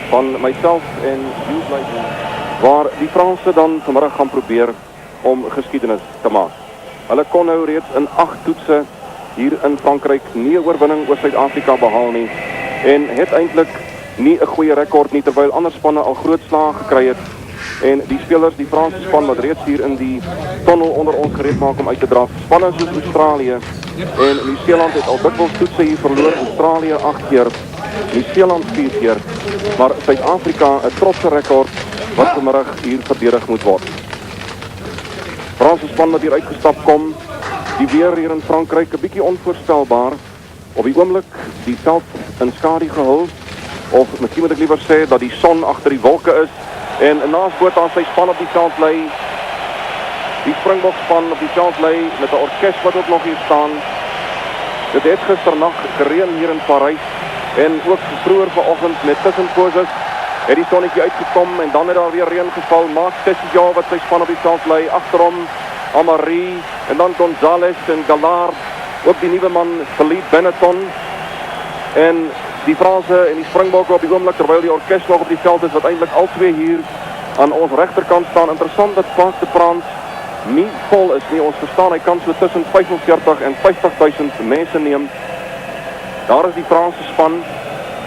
van myself en Hugh, waar die Franse dan vanmiddag gaan probeer om geskiedenis te maak. Hulle kon nou reeds in 8 toetse hier in Frankryk nie 'n oorwinning oor Suid-Afrika behaal nie en het eintlik nie 'n goeie rekord nie, terwyl ander spanne al groot slae gekry het. En die spelers, die Franse span wat reeds hier in die tunnel onder ons gereed maak om uit te draf. Spanne soos Australië en Nieu-Seeland het al dikwels toetse hier verloor. Australië 8 keer, Nieu-Seeland 4 keer, maar Suid-Afrika 'n trotse rekord wat vanmiddag hier verdedig moet word. Franse span wat hier uitgestap kom, die weer hier in Frankryk 'n bietjie onvoorstelbaar. Op die oomblik die veld in skadu gehul, of miskien moet ek liewer sê dat die son agter die wolke is en naas Botha aan sy span op die veld lê. Die Springbokspan op die veld lê met 'n orkes wat ook nog hier staan. Dit het gisternag gereën hier in Parys en ook vroeër vanoggend met tussenposes het die sonnetjie uitgekom en dan het daar weer reën geval. Maak Kinsey wat sy span op die veld lê, agterom Amari en dan Gonzalez en Gallard, ook die nuwe man Philippe Benetton en die Franse en die Springbokke op die oomblik terwyl die orkes nog op die veld is wat eintlik al twee hier aan ons regterkant staan. Interessant dat Parc de Prans nie vol is nie. Ons verstaan hy kan so tussen 45 en 50.000 mense neem. Daar is die Franse span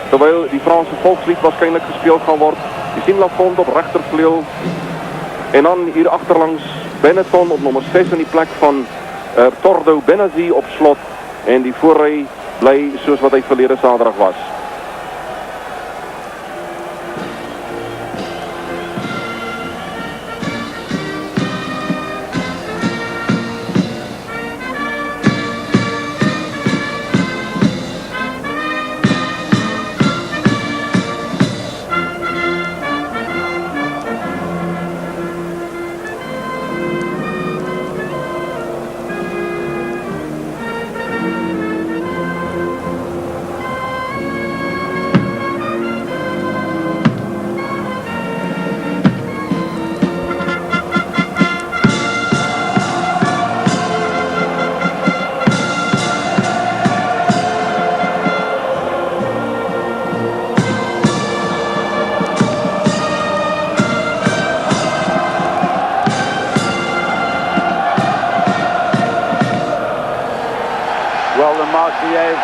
terwyl die Franse volkslied waarskynlik gespeel gaan word. Die sien Lafond op regtervleuel en dan hier agterlangs Benetton op nommer 6 in die plek van Tordo Benazi op slot en die voorry bly soos wat hy verlede Saterdag was.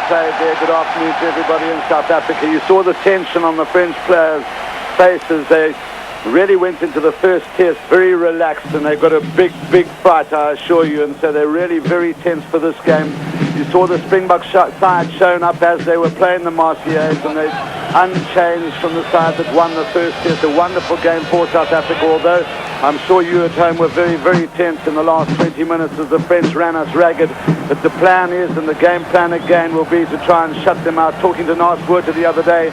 Played there. Good afternoon to everybody in South Africa. You saw the tension on the French players' faces. They really went into the first test very relaxed and they've got a big fight, I assure you, and so they're really very tense for this game. You saw the Springbok side shown up as they were playing the Marseillaise and they unchanged from the side that won the first test. A wonderful game for South Africa, although I'm sure you at home were very tense in the last 20 minutes as the French ran us ragged. But the plan is, and the game plan again, will be to try and shut them out. Talking to Botha the other day,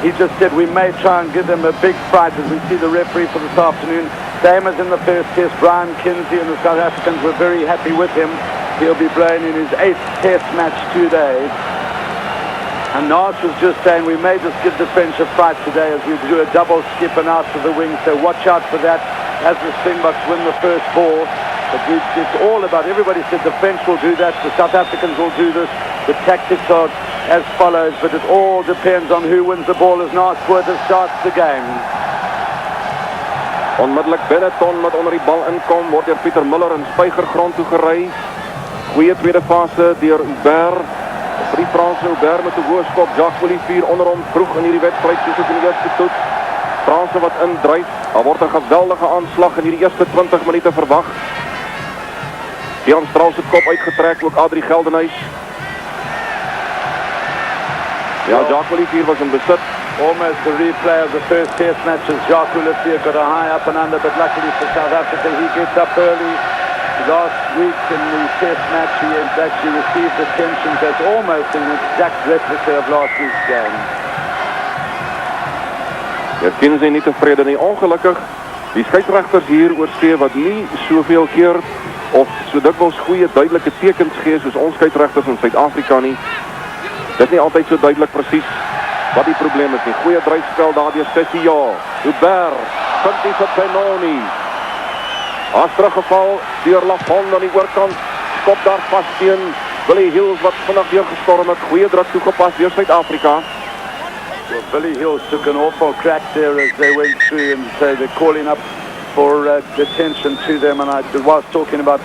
he just said we may try and give them a big fight as we see the referee for this afternoon. Same as in the first test, Brian Kinsey and the South Africans were very happy with him. He'll be playing in his 8th test match today. And Nas was just saying we may just give the French a fight today as we do a double skip and out to the wing. So watch out for that as the Springboks win the first ball. But it's all about, everybody said the French will do that, the South Africans will do this. The tactics are as follows, but it all depends on who wins the ball as Botha starts the game. Onmiddellik Benetton wat onder die bal inkom, word deur Pieter Muller in spygergrond toe gery. Goeie tweede fase deur Gerber. Vir die Franse Gerber met 'n hoë skop, Jacques Olivier onder hom vroeg in hierdie wedstryd soos in die eerste toets. Franse wat indryf, daar word 'n geweldige aanslag in hierdie eerste 20 minute verwag. Jan Straal se kop uitgetrek, ook Adrie Geldenhuys. Ja, Jacques Olivier was in besit. Almost a replay of the first test matches. Jacques Olivier got a high up and under, but luckily for South Africa, he gets up early. Last week in the test match, he had actually received attention. That's almost an exact replica of last week's game. Ja, Kinsey nie tevrede nie. Ongelukkig, die skeieregters hier oor see wat nie soveel keer of so dikwels goeie duidelike tekens gee soos ons skeieregters in Suid-Afrika nie. Dit is nie altyd so duidelik presies wat die probleem is nie. Goeie dryfspel daar deur Sessie, ja. Gerber, vind nie vir Penaud nie. As teruggeval deur Lafond aan die oorkant, skop daar vas teen Willie Hills wat vinnig weer gestorm het. Goeie druk toegepas deur Suid-Afrika. Well, Billy Hills took an awful crack there as they went through, and so they're calling up for attention to them. And I was talking about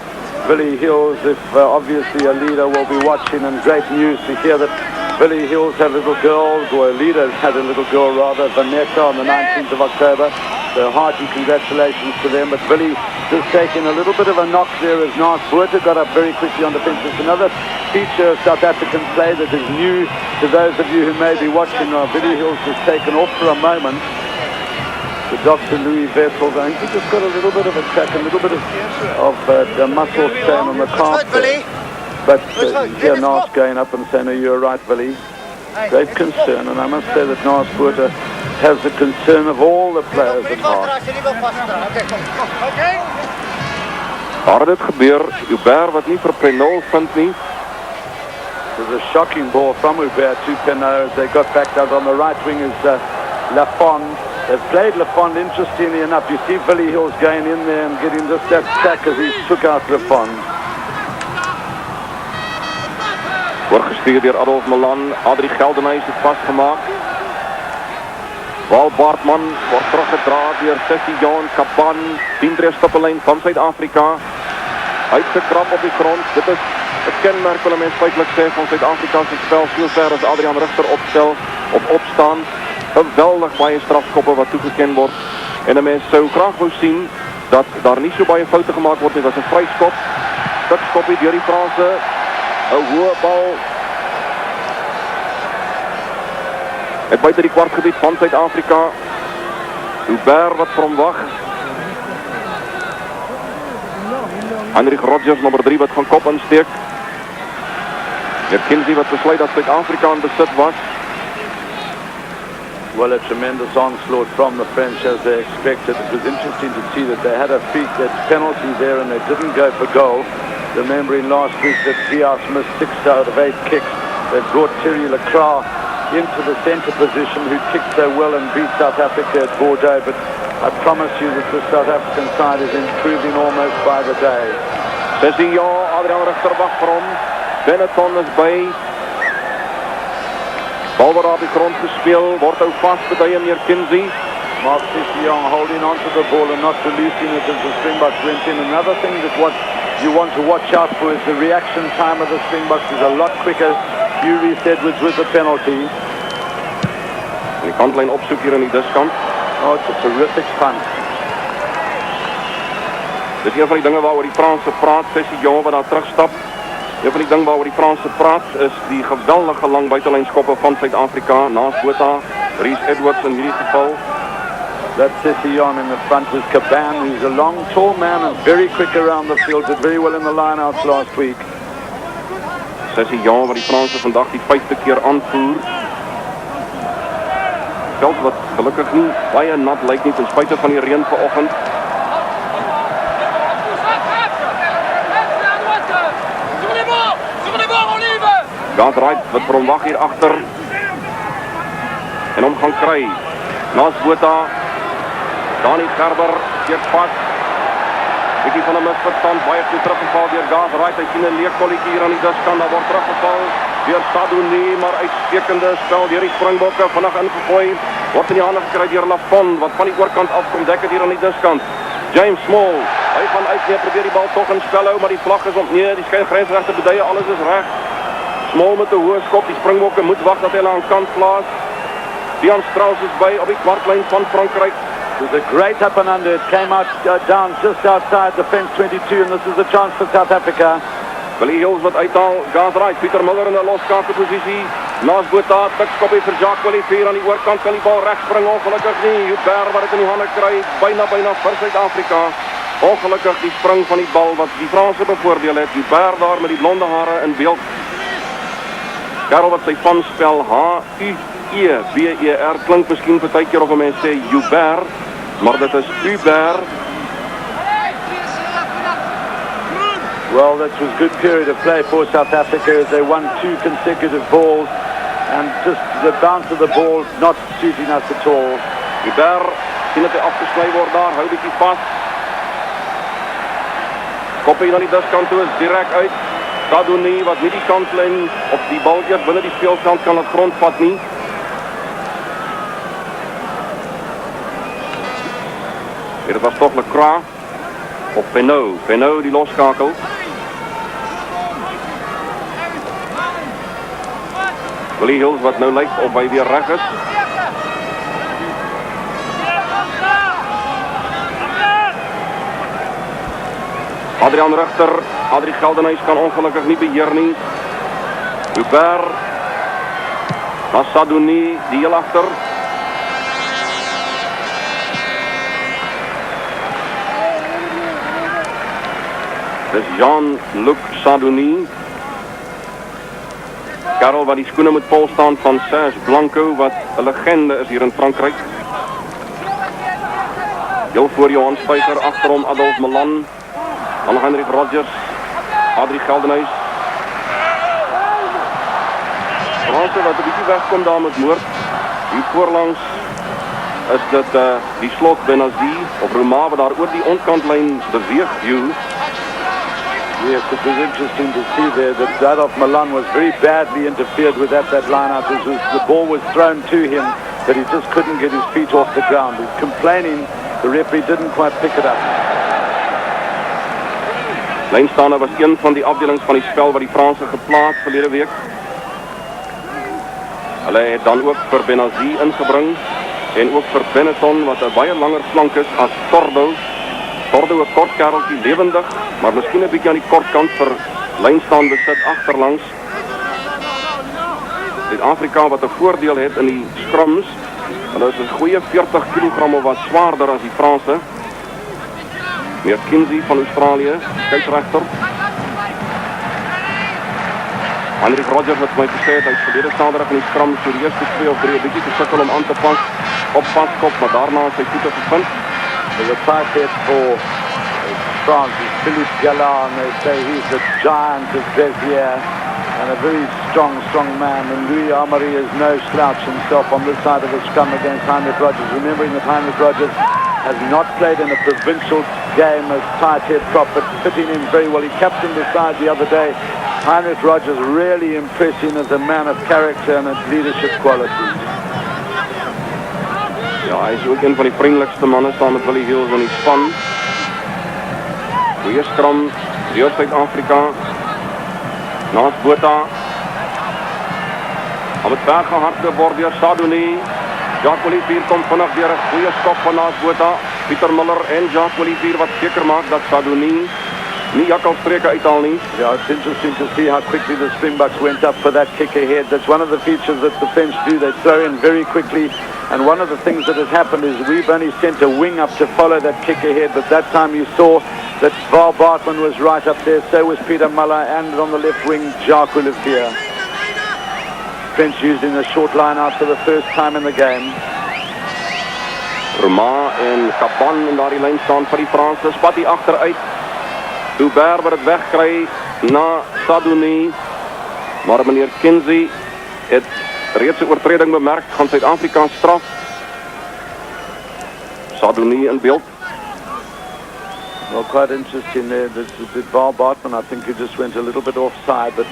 Billy Hills, if obviously a leader will be watching, and great news to hear that Billy Hills had little girls, or a leader had a little girl rather, Vanessa, on the 19th of October. So hearty congratulations to them. But Billy just taking a little bit of a knock there as Botha got up very quickly on defence. It's another feature of South African play that is new to those of you who may be watching. Billy Hills was taken off for a moment. The Dr. Louis Vessels, I think he just got a little bit of a crack, a little bit of a muscle strain on the calf. But here Nas going up and saying, "No, you're right, Billy." Great concern, and I must say that Botha has the concern of all the players at heart. Waar dit gebeur, Gerber wat nie vir Penaud vind nie. It was a shocking ball from Gerber to Penaud. They got back out on the right wing is Lafond. They've played Lafond, interestingly enough. You see Billy Hills going in there and getting just that sack as he took out Lafond. Voorgestuurd door Adolf Milan. Adrie Geldenhuis het vastgemaakt. Wal Baartman wordt teruggedraaid door Sissy Jan Kapan. 10 stappenlijn van Zuid-Afrika. Uitgekrap op die grond. Dit is het kenmerk, wil men feitelijk zeggen, van Zuid-Afrika's spel. Veel ver als Adrian Richter opstel of opstaan. Geweldig baie strafskoppen wat toegekend wordt. En de mens zou graag wil zien dat daar niet zo baie fouten gemaakt wordt. Dit was een vrijskop. Stukskoppie door die Franse. Een hoge bal. Het buiten die kwartgebied van Zuid-Afrika. Gerber wat voor hem wacht. Henrik Rodgers, nummer 3, wat van kop insteekt. Kinsey wat besluit dat Zuid-Afrika in bezit was. Well, a tremendous onslaught from the French as they expected. It was interesting to see that they had a penalty there and they didn't go for goal. Remembering last week that Diaz missed 6 out of 8 kicks. They brought Terry Lacroix into the centre position, who kicked so well and beat South Africa at Bordeaux. But I promise you that the South African side is improving almost by the day. 16 jaar, Adrian Richter wacht voor hem. Benetton is bij. Bal wordt op de grond gespeeld, wordt ook vast beduiden hier Kinsey. Mark Young holding on to the ball and not releasing it as the Springboks went in. Another thing that what you want to watch out for is the reaction time of the Springboks is a lot quicker. Reese Edwards with the penalty. Die kantlijn opzoek hier in die diskant. Oh, it's a terrific punt. Dit is een van die dingen waarover die Franse praat. Sissy Jan wat daar terugstapt. Een van die dingen waarover die Franse praat is die geweldige lang buitenlijnschoppen van Zuid-Afrika. Naast Botha, Reese Edwards in dit geval. That Sissy Jan in the front was Caban, who's a long, tall man and very quick around the field. Did very well in the lineouts last week. Sissy Jan wat die Franse vandaag die 5e keer aanvoer. Veld wat gelukkig nie baie nat lyk nie ten spyte van die reën vanoggend. Gaandraait wat vir hom wag hier agter. En hom gaan kry. Naas Botha. Dani Gerber steek vas. Bietjie van 'n misverstand, baie goed teruggeval deur Gaandraait. Hy sien 'n leeg kolletjie hier aan die diskant, daar word teruggeval deur Sadouni, maar uitstekende spel deur die Springbokke, vinnig ingegooi. Word in die hande gekry deur Lafond wat van die oorkant afkom, dek het hier aan die diskant. James Small, hy gaan uitneem, probeer die bal tog in spel hou, maar die vlag is op nee, die grensregte beduie, alles is reg. Small met 'n hoë skop, die Springbokke moet wag dat hy hulle aan kant plaas. Dion Strauss is by op die kwartlyn van Frankryk. It was a great up and under. It came out down just outside the fence 22, and this is a chance for South Africa. Billy Hills wat uithaal, Gaandraait, Pieter Miller in 'n loskante posisie. Naas Botha, tikskoppie vir Jacques Olivier aan die oorkant, kan die bal regspring, ongelukkig nie. Gerber wat dit in die hande kry, byna vir Suid-Afrika. Ongelukkig die spring van die bal wat die Franse bevoordeel het. Gerber daar met die blonde hare in beeld. Karel wat sy van spel H-U-E-B-E-R klink miskien partykeer of 'n mens sê Gerber, maar dit is Gerber. Well, that was a good period of play for South Africa as they won 2 consecutive balls, and just the bounce of the ball not suiting us at all. Gerber sien dat hy afgesny word daar, hou bietjie vas. Koppie na die diskant toe is direk uit. Sadouni wat nie die kantlyn op die bal eers binne die speelveld kan het grond vat nie. Dit was toch Lacroix op Penaud. Penaud die loskakel. Willie Hills wat nou lijkt of hij weer reg is. Adrian Ruchter, Adrie Geldenhuis kan ongelukkig niet beheer nie. Gerber. Sadouni, die heel achter. Dit is Jean-Luc Sadouni. Karel wat die schoenen moet volstaan van Serge Blanco, wat een legende is hier in Frankrijk. Heel voor Johan Spijker, achterom Adolf Melan. Dan Henrik Rogers, Adrie Geldenhuis. Franse wat een beetje wegkomt daar met Moord. Hier voorlangs is dit die slot Benazie of Roumat wat daar oor die ontkantlijn beweegt. Yes, it was interesting to see there that Adolf Melan was very badly interfered with at that line-out. The ball was thrown to him, but he just couldn't get his feet off the ground. He's complaining the referee didn't quite pick it up. Lijnstaande was een van die afdelings van die spel waar die Fransen geplaatst verlede week. Hulle het dan ook vir Benazie ingebring en ook vir Benetton wat 'n baie langer flank is as Tordo. Tordo 'n kort kereltjie, lewendig, maar miskien 'n bietjie aan die kort kant vir lynstaan besit agterlangs. Suid-Afrika wat 'n voordeel het in die scrums. Hulle is 'n goeie 40 kg of wat swaarder as die Franse. Meneer Kinsey van Australië, skeieregter. Henrik Rogers wat my gesê het, hy het verlede Saterdag in die scrum so die eerste 2 of 3 'n bietjie gesukkel om aan te pas op paskop, maar daarna sy voete gevind. The tight head for France is Philippe Gallard, and they say he's the giant of Bezier and a very strong man. And Louis Armory is no slouch himself on this side of the scrum against Heinrich Rogers. Remembering that Heinrich Rogers has not played in a provincial game as tight head prop, but fitting in very well. He captained the side the other day. Heinrich Rogers really impressing as a man of character and his leadership qualities. Ja, hy is ook een van die vriendelikste manne saam met Willie Hills in die span. Goeie scrum, deur Suid-Afrika. Naast Botha. Al het ver gehardloop word deur Sadouni. Jacques Olivier kom vinnig deur 'n goeie skop van naast Botha. Pieter Miller en Jacques Olivier wat seker maak dat Sadouni nie jakkalstreke uithaal nie. Yeah, it's interesting to see how quickly the Springboks went up for that kick ahead. That's one of the features that the French do. They throw in very quickly. And one of the things that has happened is we've only sent a wing up to follow that kick ahead. But that time you saw that Val Bartman was right up there. So was Peter Muller. And on the left wing, Jacques Olivier. French using a short line out for the first time in the game. Roumat en Caban in daardie lyn staan vir die Franse. Spat hier agteruit. Gerber wat het wegkry na Sadouni. Maar meneer Kinsey het reeds 'n oortreding bemerk, gaan Suid-Afrika straf. Sadouni in beeld. Well, quite interesting there. The Val Bartman, I think he just went a little bit offside, but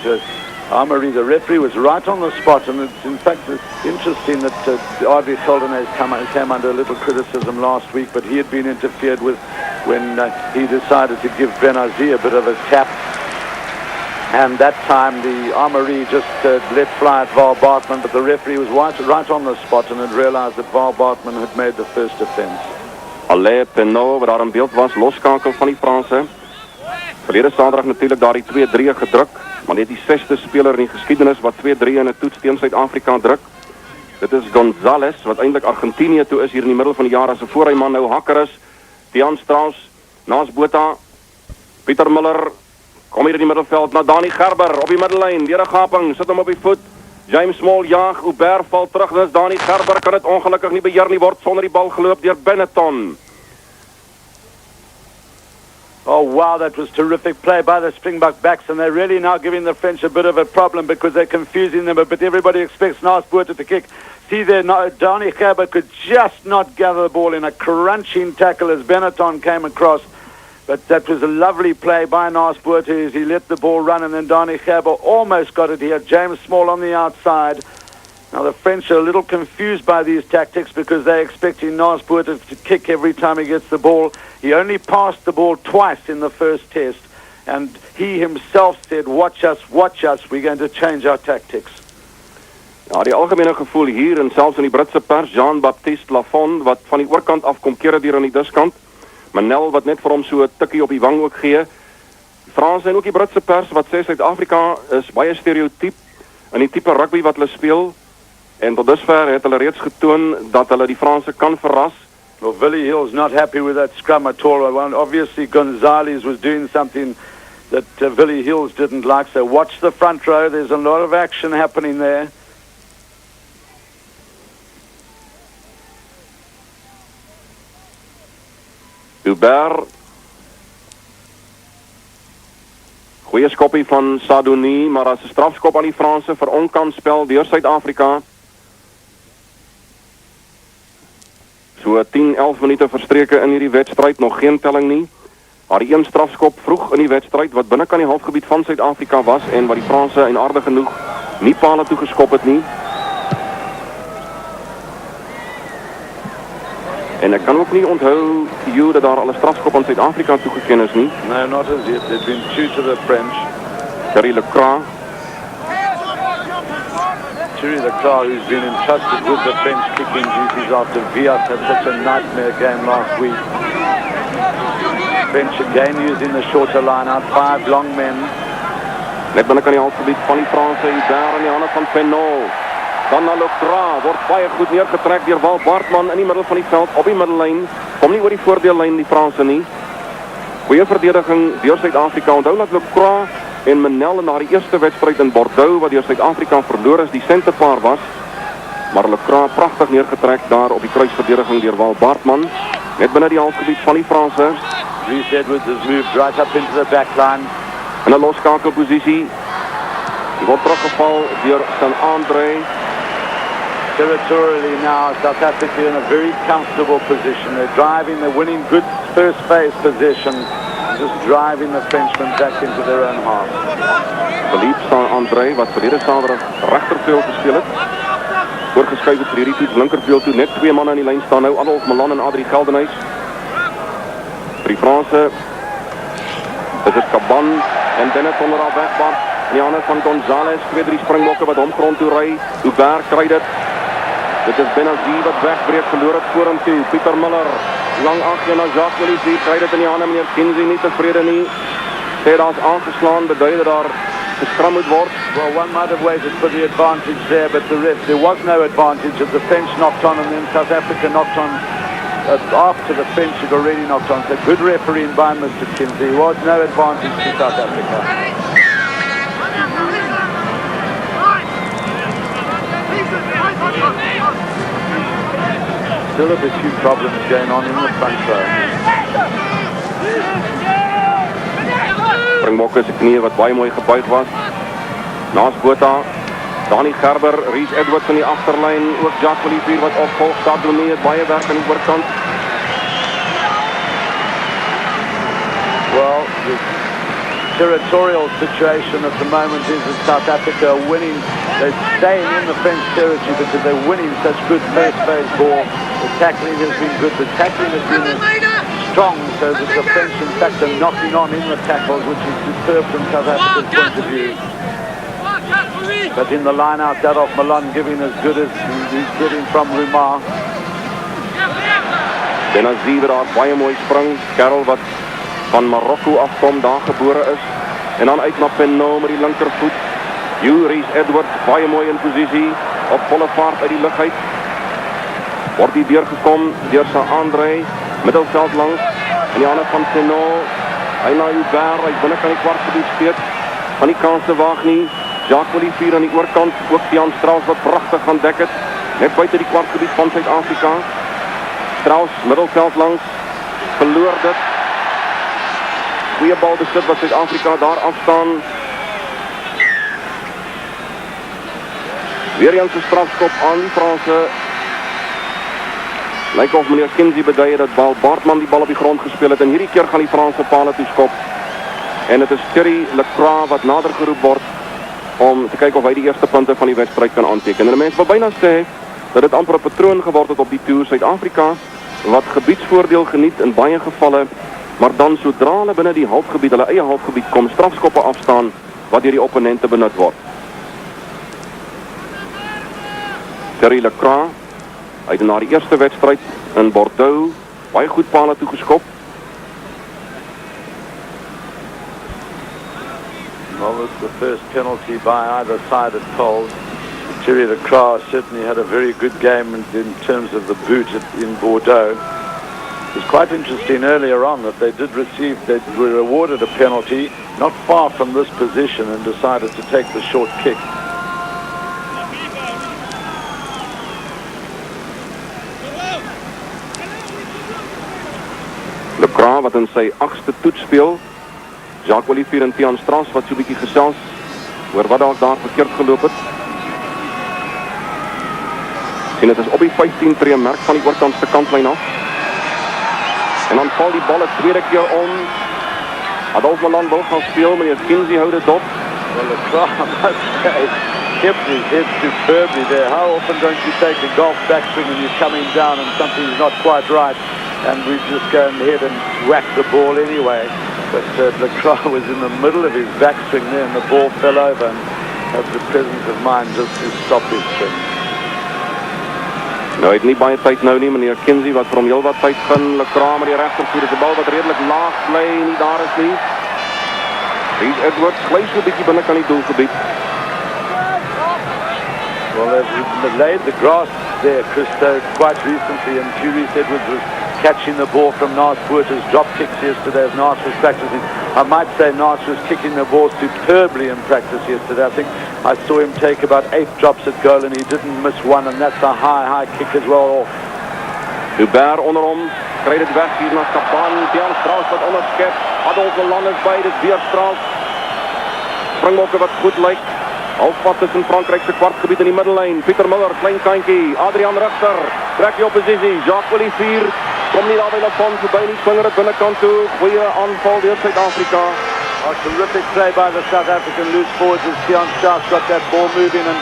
Armory, the referee, was right on the spot. And it's, in fact, it's interesting that Adrie Geldenhuis came under a little criticism last week, but he had been interfered with when he decided to give Benazie a bit of a tap. And that time the Armory just let fly at Val Bartman, but the referee was right on the spot and had realized that Val Bartman had made the first offense. Alain Penaud wat daar in beeld was, loskakel van die Franse. Verlede Saterdag natuurlijk daar die 2-3 gedruk, maar net die 6ste speler in die geskiedenis wat 2-3 in 'n toets teen Suid-Afrika druk. Dit is Gonzalez wat eintlik Argentinië toe is hier in die middel van die jaar as 'n voorryman nou hakker is. Tian Strauss, naast Botha, Pieter Miller, kom hier in die middelveld na Dani Gerber op die middellyn, deur 'n gaping, sit hom op die voet. James Small jaag, Gerber val terug, dis Dani Gerber, kan dit ongelukkig nie beheer nie, word sonder die bal geloop deur Benetton. Oh, wow, that was terrific play by the Springbok backs, and they're really now giving the French a bit of a problem because they're confusing them a bit. Everybody expects Naas Botha to kick. See there, Dani Gerber could just not gather the ball in a crunching tackle as Benetton came across. But that was a lovely play by Naas Botha as he let the ball run, and then Dani Gerber almost got it here. James Small on the outside. Now the French are a little confused by these tactics because they're expecting Botha to kick every time he gets the ball. He only passed the ball twice in the first test, and he himself said, watch us, we're going to change our tactics. Ja, die algemene gevoel hier en selfs in die Britse pers, Jean-Baptiste Lafond wat van die oorkant af kom keer hier aan die diskant. Manel wat net vir hom so 'n tikkie op die wang ook gee. Die Franse en ook die Britse pers wat sê Suid-Afrika is baie stereotyp in die tipe rugby wat hulle speel. En tot dusver het hulle reeds getoon dat hulle die Franse kan verras. Well, Willie Hill's not happy with that scrum at all. Obviously, Gonzalez was doing something that Willie Hills didn't like. So watch the front row. There's a lot of action happening there. Gerber. Goeie skoppie van Sadoni, maar as 'n strafskop aan die Franse vir onkansspel deur Suid-Afrika. So 10-11 minute verstreke in hierdie wedstryd, nog geen telling nie. Maar die een strafskop vroeg in die wedstryd wat binnekant die halfgebied van Suid-Afrika was en wat die Franse en aardig genoeg nie pale toe geskop het nie. En ek kan ook nie onthou dat daar al 'n strafskop aan Suid-Afrika toegeken is nie. No, not as yet. There's been 2 to the French. Lacroix. Lacroix, who's been entrusted with the French kicking duties after Viat had such a nightmare game last week. French again using the shorter line out, 5 long men. Net binnekant die halfgebied van die Franse, daar in die hande van Penaud. Dan na Lacroix, word baie goed neergetrek deur Bartman in die middel van die veld, op die middellyn. Kom nie oor die voordeellyn die Franse nie. Goeie verdediging deur Suid-Afrika. Onthou dat Lacroix en Manel na die eerste wedstryd in Bordeaux wat deur Suid-Afrika verloor is, die senterpaar was. Maar Lacroix pragtig neergetrek daar op die kruisverdediging deur Bartman. Net binne die halfgebied van die Franse. Reese Edwards has moved right up into the back line. In 'n loskakelposisie. Die word teruggeval deur Saint-André. Territorially now, South Africa in a very comfortable position. They're driving, they're winning good first phase possession, just driving the Frenchmen back into their own half. Philippe Saint-André, wat verlede Saterdag regterveld gespeel het, oorgeskuif het vir hierdie toets linkerveld toe. Net 2 manne in die lyn staan nou, Adolf Malan en Adrie Geldenhuys. Vir die Franse is dit Caban en Bennett onder al wegbak. In die hande van Gonzalez, 2-3 springbokke wat hom grond toe ry. Gerber kry dit. Dit is Benazir wat wegbreek, verloor het vorentoe. Pieter Miller, lang agter na Jacques Willis, kry dit in die hande, meneer Kinsey nie tevrede nie. Sê daar's aangeslaan, beduie dat daar geskram moet word. Well, one might have waited for the advantage there, but there was no advantage as the French knocked on and then South Africa knocked on after the French had already knocked on. So good refereeing by Mr. Kinsey. There was no advantage to South Africa. Still a few problems going on in the front row. Springbokke se knie wat baie mooi gebuig was. Naas Botha, dan Gerber, Reese Edwards in die agterlyn, ook Jacques Willis wat opvolg, daar doen nie baie werk aan die oorkant. Well, the territorial situation at the moment is that South Africa are winning. They're staying in the French territory because they're winning such good first phase ball. The tackling has been good. The tackling has been strong, so that the French, in fact, are knocking on in the tackles, which is superb from South Africa's point of view. But in the line-out, that of Milan giving as good as he's getting from Roumat. Benazir daar baie mooi spring. Karel wat van Marokko afkom, daar gebore is. En dan uit na Penaud met die linkervoet. Reese Edwards baie mooi in posisie, op volle vaart uit die lug uit. Word die deurgekom deur Saint-André, middelveld langs, in die hande van Penaud. Hy na Gerber, hy binnekant die kwartgebied steek, van die kans te waag nie. Jacques Willis aan die oorkant, ook Jan Strauss wat pragtig gaan dek het, net buite die kwartgebied van Suid-Afrika. Strauss, middelveld langs, verloor dit. Goeie balbesit wat Suid-Afrika daar afstaan. Weer eens 'n strafskop aan die Franse. Lyk of meneer Kinsey beduie dat Bartman die bal op die grond gespeel het en hierdie keer gaan die Franse pale toe skop. En dit is Lacroix wat nader geroep word. om te kyk of hy die eerste punte van die wedstryd kan aanteken. En 'n mens wil byna sê dat dit amper 'n patroon geword het op die toer. Suid-Afrika wat gebiedsvoordeel geniet in baie gevalle, maar dan sodra hulle binne die halfgebied, hulle eie halfgebied kom, strafskoppe afstaan wat deur die opponente benut word. Lacroix, hy het na die eerste wedstryd in Bordeaux baie goed pale toegeskop. Well, it's the first penalty by either side at Cold. Lacroix certainly had a very good game in terms of the boot in Bordeaux. It was quite interesting earlier on that they were awarded a penalty not far from this position and decided to take the short kick. Lacroix wat in sy 8ste toets speel. Jacques Olivier en Tian Strauss wat so 'n bietjie gesels oor wat daar verkeerd geloop het. Sien, dit is op die 15 tree merk van die oorkantste kantlyn af. En dan val die bal 'n tweede keer om. Adolf Malan wil gaan speel, meneer Kinsey hou dit op. Well, Lacroix, I must say, kept his head superbly there. How often don't you take a golf backswing and you're coming down and something's not quite right? And we just go ahead and whack the ball anyway. But Lacroix was in the middle of his backswing there and the ball fell over and had the presence of mind just to stop his swing. Nou, hy het nie baie tyd nou nie, meneer Kinsey wat vir hom heel wat tyd gaan. Lacroix met die regtervoet, is 'n bal wat redelik laag bly, nie daar is nie. Reese Edwards gly so 'n bietjie binne kan die doelgebied. Well, they've laid the grass there, Christo, quite recently, and Reese Edwards was catching the ball from Naas Botha's drop kicks yesterday as Naas was practicing. I might say Naas was kicking the ball superbly in practice yesterday. I think I saw him take about 8 drops at goal and he didn't miss one, and that's a high kick as well. Gerber onder hom, kry dit weg hier na Kapan, Tian Strauss wat onderskep, Adolf Malan is by, dit weer Strauss. Springbokke wat goed lyk, halfpad tussen Frankryk se kwartgebied in die middellyn, Pieter Miller, klein kantjie, Adrian Richter, trek die oppositie, Jacques Olivier, kom nie daarby na van verby nie, swinger het binnekant toe, goeie aanval deur Suid-Afrika. A terrific play by the South African loose forwards as Tian Strauss got that ball moving, and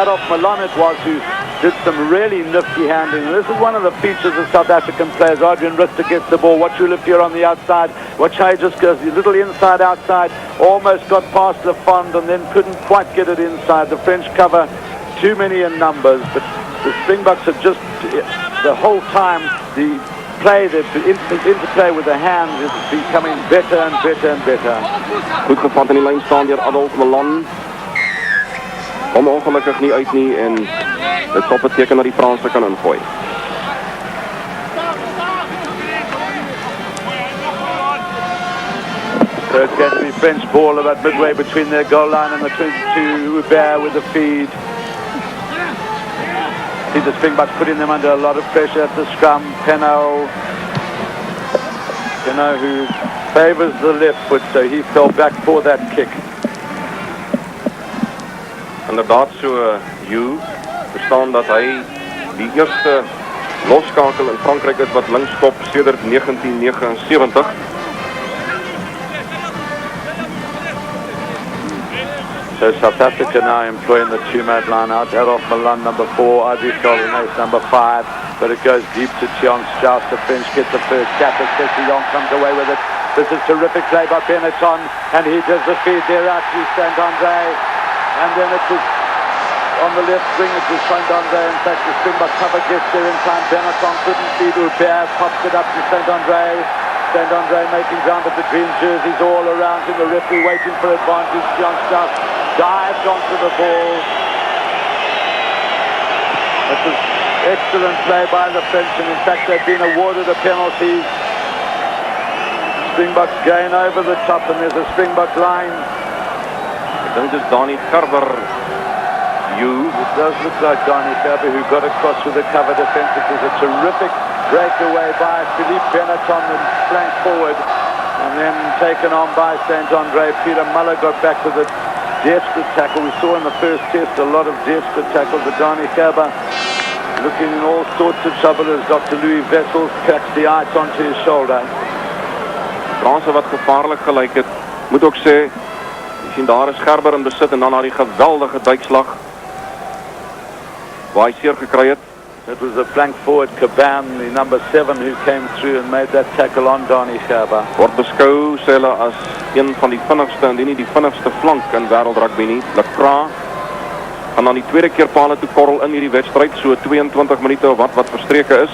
Adolf Malan it was who did some really nifty handling. This is one of the features of South African players. Adrian Richter gets the ball. Watch Olivier on the outside. Watch how he just goes a little inside, outside. Almost got past the Fond and then couldn't quite get it inside. The French cover too many in numbers, but the Springboks have just, the whole time, the interplay with the hands is becoming better and better and better. Goed gevat in die lyn staan deur Adolf Malan. Kom ongelukkig nie uit nie en dit sal beteken dat die Franse kan ingooi. So it's going to be French ball about midway between their goal line and the 22, Roumat with the feed. See the Springboks putting them under a lot of pressure at the scrum. Penaud who favours the left foot, so he fell back for that kick. Inderdaad so, verstaan dat hy die eerste loskakel in Frankryk is wat linkskop sedert 1979. So South Africa now employing the two-man line out. Adolf Malan, number 4. Adrian Goldenhays, number 5. But it goes deep to Tian Strauss. The French get the first tap. Young comes away with it. This is terrific play by Benetton. And he does the feed there out to Saint-André. And then it was on the left wing. It was Saint-André. In fact, the Springbok cover gets there in time. Benetton couldn't feed. Roumat pops it up to Saint-André. Saint-André making ground with the green jerseys all around him. The referee waiting for advantage. Tian Strauss dived onto the ball. It was excellent play by the French, and in fact they've been awarded a penalty. Springboks gain over the top, and there's a Springbok line. I think it's Donnie Gerber. It does look like Donnie Gerber, who got across with the cover defence. It was a terrific breakaway by Philippe Benetton and flank forward, and then taken on by Saint-André. Peter Muller got back with a desperate tackle. We saw in the first test a lot of desperate tackles. But Donnie Gerber looking in all sorts of trouble as Dr. Louis Wessels cracks the ice onto his shoulder. Franse wat gevaarlik gelyk het. Moet ook sê, Jy sien daar is Gerber in besit en dan na die geweldige duikslag waar hy seer gekry het. It was the flank forward Caban, the number 7, who came through and made that tackle on Donnie Gerber. Word beskou, sê hulle, as een van die vinnigste, indien nie die vinnigste flank in wêreldrugby nie. Lacroix gaan dan die tweede keer pale toe korrel in hierdie wedstryd, so 22 minute of wat verstreke is.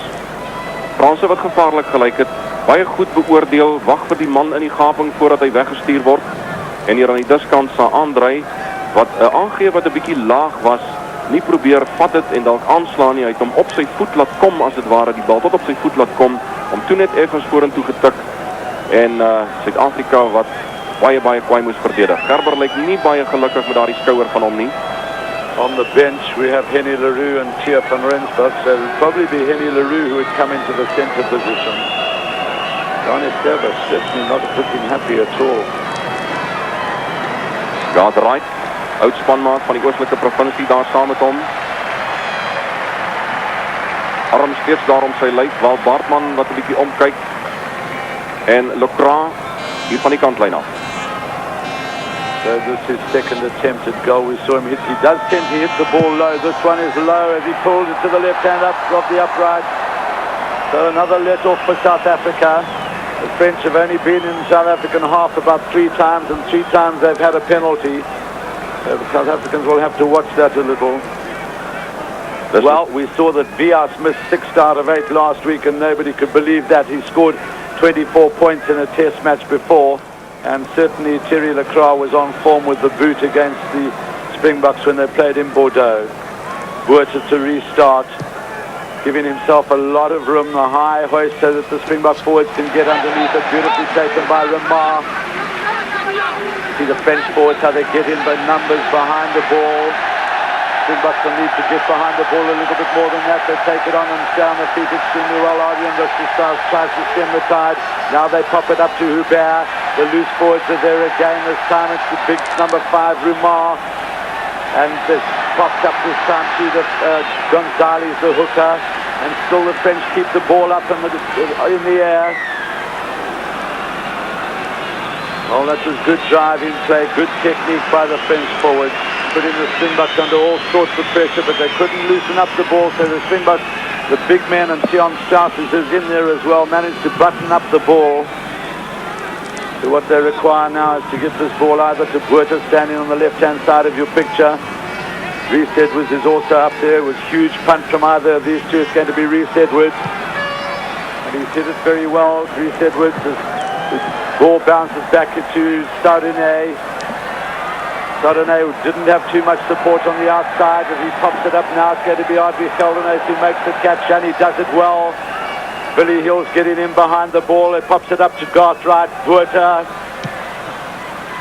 Franse wat gevaarlik gelyk het, baie goed beoordeel, wag vir die man in die gaping voordat hy weggestuur word. En hier aan die diskant sal aandry, wat aangee wat 'n bietjie laag was, nie probeer vat het en dalk aanslaan nie. Hy het hom op sy voet laat kom, as dit ware, die bal tot op sy voet laat kom, om toe net effens vorentoe getik. En Suid-Afrika wat baie kwaai moes verdedig. Gerber lyk nie baie gelukkig met daardie skouer van hom nie. On the bench we have Henny Leroux and Tia van Rensburg, so it would probably be Henny Leroux who would come into the centre position. Donnie Gerber certainly not looking happy at all. Gaat right, oudspanmaat van die oostelike provinsie daar saam met hom. Arm steeds daar om sy lyf, Wal Bartman wat 'n bietjie omkyk. En Lacroix hier van die kantlyn af. So this is his second attempted goal. We saw him hit. He does tend to hit the ball low. This one is low as he pulls it to the left hand up off the upright. So another let off for South Africa. The French have only been in South African half about 3 times, and 3 times they've had a penalty. So the South Africans will have to watch that a little. Well, we saw that Vias missed 6 out of 8 last week, and nobody could believe that. He scored 24 points in a test match before, and certainly Thierry Lacroix was on form with the boot against the Springboks when they played in Bordeaux. Botha to restart, giving himself a lot of room, the high hoist so that the Springbok forwards can get underneath it. Beautifully taken by Roumat. See the French forwards, how they get in by numbers behind the ball. Springboks will need to get behind the ball a little bit more than that. They take it on and stay on the feet extremely well. Adrian tries to stem the tide. Now they pop it up to Gerber. The loose forwards are there again. This time it's the big number 5, Roumat. And this popped up this time to the Gonzalez, the hooker. And still the French keep the ball up in the air. Oh, that was good driving play, good technique by the French forwards. Putting the Springboks under all sorts of pressure, but they couldn't loosen up the ball, so the Springboks, the big men, and Tion Strauss is in there as well, managed to button up the ball. So what they require now is to get this ball either to Botha, standing on the left-hand side of your picture. Reese Edwards is also up there. It was huge punt from either of these two. It's going to be Reese Edwards. And he did it very well. Reese Edwards, the ball bounces back into Sardine. Sardine didn't have too much support on the outside, but he pops it up now. It's going to be Audrey Geldenhuis who makes the catch, and he does it well. Billy Hill's getting in behind the ball. It pops it up to Garthright. Botha.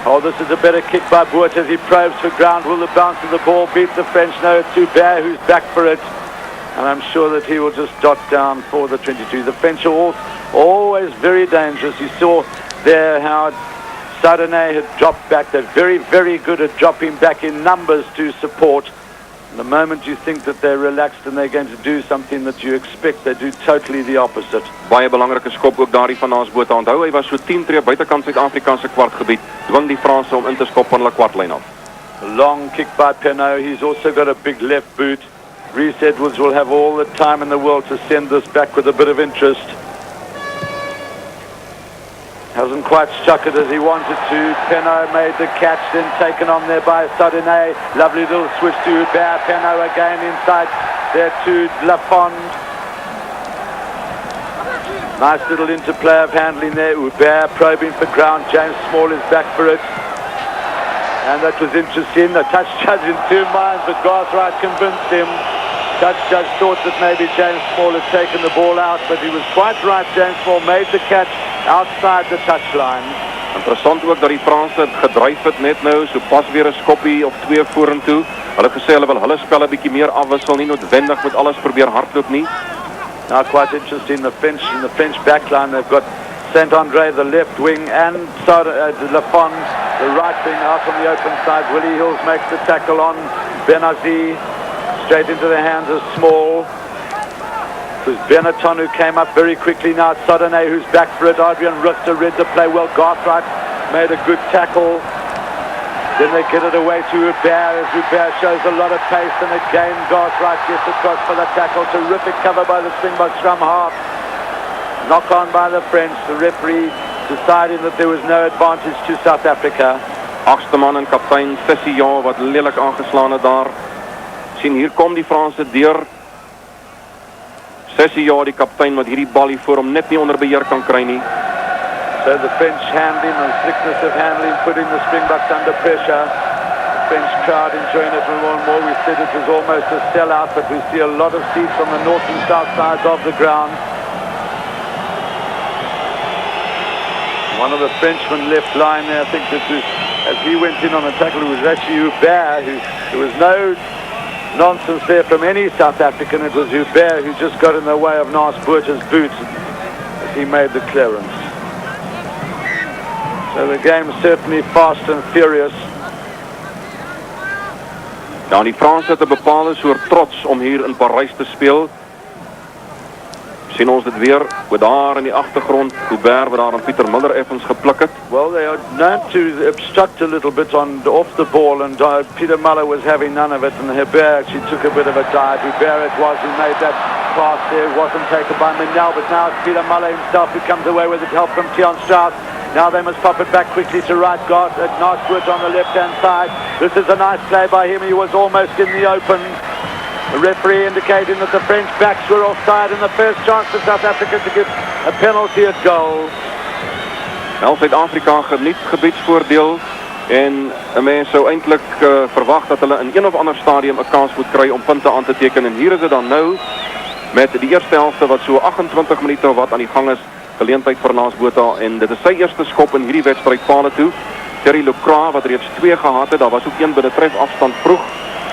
Oh, this is a better kick by Botha as he probes for ground. Will the bounce of the ball beat the French? No, it's Gerber who's back for it. And I'm sure that he will just dot down for the 22. The French are always very dangerous. You saw there how Sardine had dropped back. They're very, very good at dropping back in numbers to support. And the moment you think that they're relaxed and they're going to do something that you expect, they do totally the opposite. Baie belangrike skop ook daardie van Naas Botha. Onthou, hy was so 10 tree buitekant Suid-Afrika se kwartgebied. Dwing die Franse om in te skop van hulle kwartlyn af. A long kick by Penaud. He's also got a big left boot. Reese Edwards will have all the time in the world to send this back with a bit of interest. Hasn't quite struck it as he wanted to. Penaud made the catch, then taken on there by Sardine. Lovely little switch to Gerber. Penaud again inside there to Lafond. Nice little interplay of handling there. Gerber probing for ground. James Small is back for it. And that was interesting. The touch judge in 2 minds, but Garthright convinced him. Touch judge thought that maybe James Small had taken the ball out, but he was quite right. James Small made the catch outside the touchline. Interessant ook dat die Franse het gedryf het net nou, so pas weer 'n skoppie of 2 vorentoe. Hulle het gesê hulle wil hulle spel 'n bietjie meer afwissel, nie noodwendig met alles probeer hardloop nie. Now quite interesting, in the French backline, they've got Saint-Andre, the left wing, and Lafond, the right wing, out on the open side. Willie Hills makes the tackle on Benazi, straight into the hands of Small. It was Benetton who came up very quickly now. It's Sardine who's back for it. Adrian Ruster read the play well. Garthright made a good tackle. Then they get it away to Roumat, as Roumat shows a lot of pace, and again Garthright gets across for the tackle. Terrific cover by the Springboks from half. Knock on by the French. The referee deciding that there was no advantage to South Africa. Agste man en kaptein Sessia wat lelijk aangeslaan het daar. Sien, hier kom die Franse deur. Sessia, die kaptein wat hierdie bal hier voor hom net nie onder beheer kan kry nie. So the French handling and slickness of handling, putting the Springboks under pressure. The French crowd enjoying it more and more. We said it was almost a sellout, but we see a lot of seats on the north and south sides of the ground. One of the Frenchmen left line there, I think that was, as he went in on a tackle, it was actually Gerber, there was no nonsense there from any South African. It was Gerber who just got in the way of Botha's boots as he made the clearance. So the game is certainly fast and furious. Ja, die Franse het 'n bepaalde soort trots om hier in Parys te speel. Sien ons dit weer, met daar in die agtergrond, Gerber wat daar aan Pieter Miller effens gepluk het. Well, they are known to obstruct a little bit off the ball, and Peter Miller was having none of it, and Gerber actually took a bit of a dive. Gerber it was who made that pass there, wasn't taken by Manel, but now it's Peter Miller himself who comes away with it, help from Tian Strauss. Now they must pop it back quickly to right guard at Naswood on the left-hand side. This is a nice play by him. He was almost in the open. The referee indicating that the French backs were offside, and the first chance for South Africa to give a penalty at goal. Wel, Suid-Afrika geniet gebiedsvoordeel en 'n mens sou eintlik verwag dat hulle in een of ander stadium 'n kans moet kry om punte aan te teken, en hier is dit dan nou met die eerste helfte wat so 28 minute wat aan die gang is, geleentheid vir Botha, en dit is sy eerste skop in hierdie wedstryd paal toe. Lacroix wat reeds 2 gehad het, daar was ook een by die trefafstand vroeg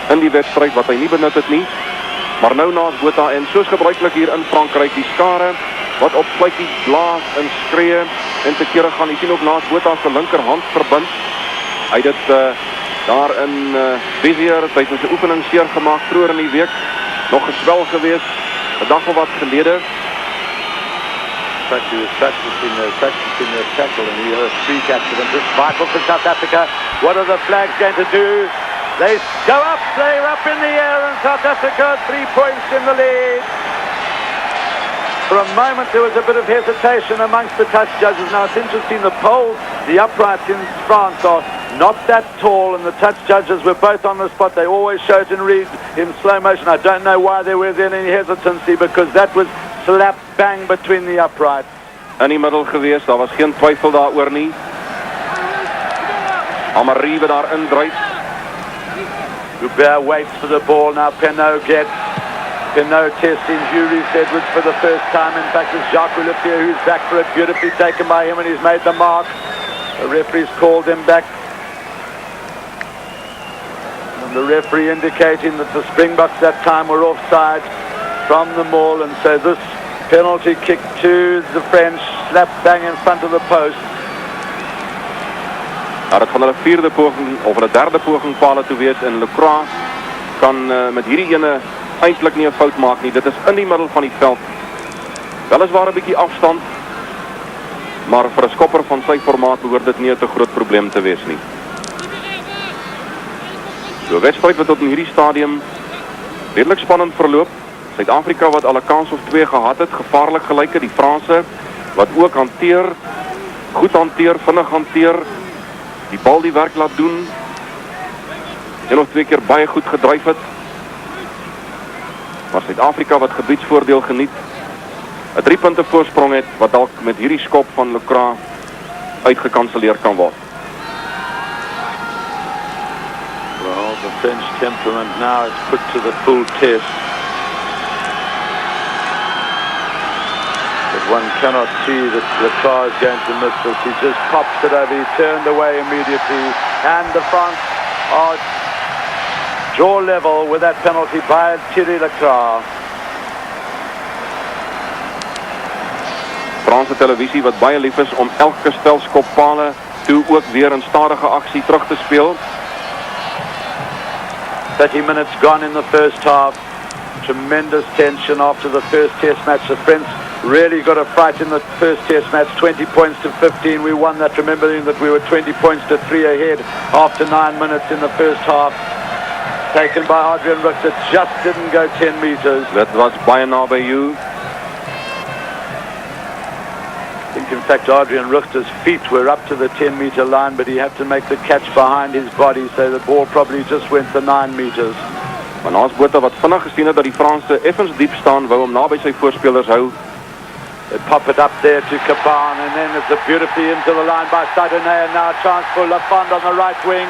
in die wedstryd wat hy nie benut het nie. Maar nou Botha, en soos gebruiklik hier in Frankryk, die skare wat op fluitjie blaas en skree en te kere gaan. Jy sien ook Botha se linkerhand verbind. Hy het dit daar in Vizier, hy het met sy oefening seer gemaak vroeër in die week, nog geswel gewees, 'n dag of wat gelede. He was practicing their tackle, and he had a freak accident. This is vital for South Africa. What are the flags going to do? They go up, they're up in the air, and South Africa 3 points in the lead. For a moment there was a bit of hesitation amongst the touch judges. Now it's interesting, the poles, the uprights in France are not that tall, and the touch judges were both on the spot. They always show it in slow motion. I don't know why there was any hesitancy, because that was slap bang between the uprights. In die middel gewees, daar was geen twyfel daaroor nie. Amarie wat daar indryf. Gerber waits for the ball. Now Penaud testing Juris Edwards for the first time. In fact, it's Jacques Olivier who's back for it, beautifully taken by him, and he's made the mark. The referee's called him back. And the referee indicating that the Springboks that time were offside from the maul, and so this penalty kick to the French, slap bang in front of the post. Ja, dit gaan hulle 4de poging of hulle 3de poging pale toe wees, en Lacroix kan met hierdie ene eintlik nie 'n fout maak nie. Dit is in die middel van die veld. Weliswaar 'n bietjie afstand, maar vir 'n skopper van sy formaat behoort dit nie 'n te groot probleem te wees nie. So 'n wedstryd wat tot in hierdie stadium redelik spannend verloop. Suid-Afrika wat al 'n kans of 2 gehad het, gevaarlik gelyk het. Die Franse wat ook hanteer, goed hanteer, vinnig hanteer, die bal die werk laat doen, en nog 2 keer baie goed gedryf het. Maar Suid-Afrika wat gebiedsvoordeel geniet, 'n 3 punte voorsprong het, wat dalk met hierdie skop van Lacroix uitgekanselleer kan word. Well, the French temperament now is put to the full test. One cannot see that Lacroix is going to miss this. He just pops it over. He turned away immediately. And the France are draw level with that penalty by Thierry Lacroix. Franse televisie wat baie lief is om elke stel skoppale toe ook weer in stadige aksie terug te speel. 30 minutes gone in the first half. Tremendous tension after the first test match. The really got a fright in the first test match, 20 points to 15. We won that, remembering that we were 20 points to 3 ahead after 9 minutes in the first half. Taken by Adrian Richter, just didn't go 10 meters. Dit was baie naby you. I think, in fact, Adrian Richter's feet were up to the 10-meter line, but he had to make the catch behind his body, so the ball probably just went the 9 meters. Maar naast Botha wat vinnig gesien het dat die Franse effens diep staan, wou hom naby sy voorspelers hou. They pop it up there to Caban, and then it's beautifully into the line by Sadonay, and now a chance for Lafond on the right wing.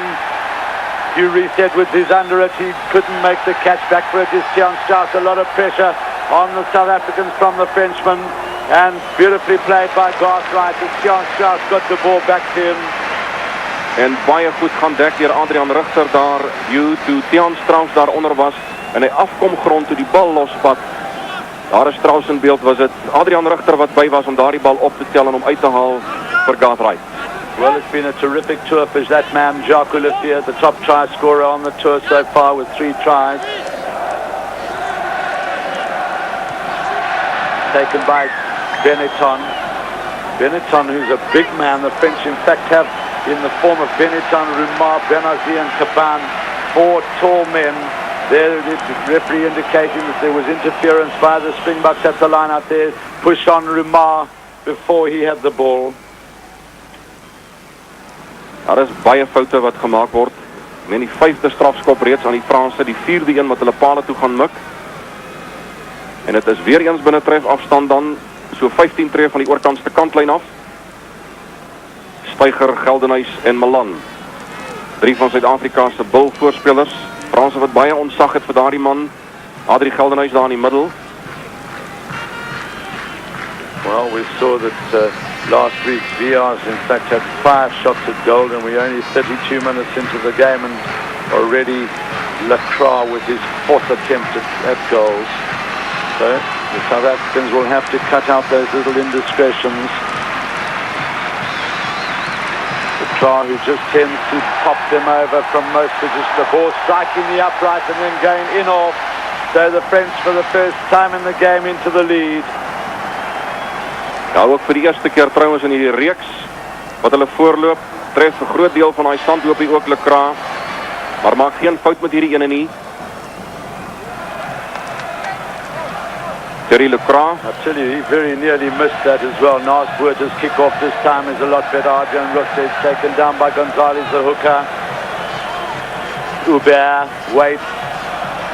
Hugh Reese-Edwards is under it. He couldn't make the catch. Back for it is Tian Strauss. A lot of pressure on the South Africans from the Frenchman. And beautifully played by Garthright. Tian Strauss got the ball back to him. En baie goed gaan dek deur Adrian Richter daar. Hugh toe Tian Strauss daaronder was. En hy afkom grond toe die bal lospat. Daar is Strauss in beeld. Was dit Adrian Richter wat by was om daardie bal op te tel en om uit te haal vir Garthright. Well, it's been a terrific tour for that man, Jacques Olivier, the top try scorer on the tour so far with 3 tries. Taken by Benetton. Benetton, who's a big man. The French, in fact, have in the form of Benetton, Roumat, Benazi and Caban, 4 tall men. There, the referee indicating that there was interference by the Springboks at the line out there. Push on Roumat before he had the ball. Daar is baie foute wat gemaak word. En die 5de strafskop reeds aan die Franse, die 4de een wat hulle pale toe gaan mik. En dit is weer eens binne tref afstand dan, so 15 tree van die oorkantste kantlyn af. Steiger, Geldenhuys en Milan. 3 van Suid-Afrika se bil voorspelers. Franse wat baie ontsag het vir daardie man. Adrie Geldenhuys daar in die middel. Well, we saw that last week VR's in fact had 5 shots at goal, and we're only 32 minutes into the game, and already Lacroix with his 4th attempt at goals. So the South Africans will have to cut out those little indiscretions. Lacroix, who just tends to pop them over from most positions, the ball striking the upright and then going in off. So the French for the first time in the game into the lead. Ja, ook vir die eerste keer trouwens in hierdie reeks wat hulle voorloop, tref 'n groot deel van daai sandloopie ook Lacroix, maar maak geen fout met hierdie ene nie. Terry Lacroix. I tell you, he very nearly missed that as well. Nas Botha's kick-off this time is a lot better. Adrian Richter is taken down by Gonzalez, the hooker. Hubert waits.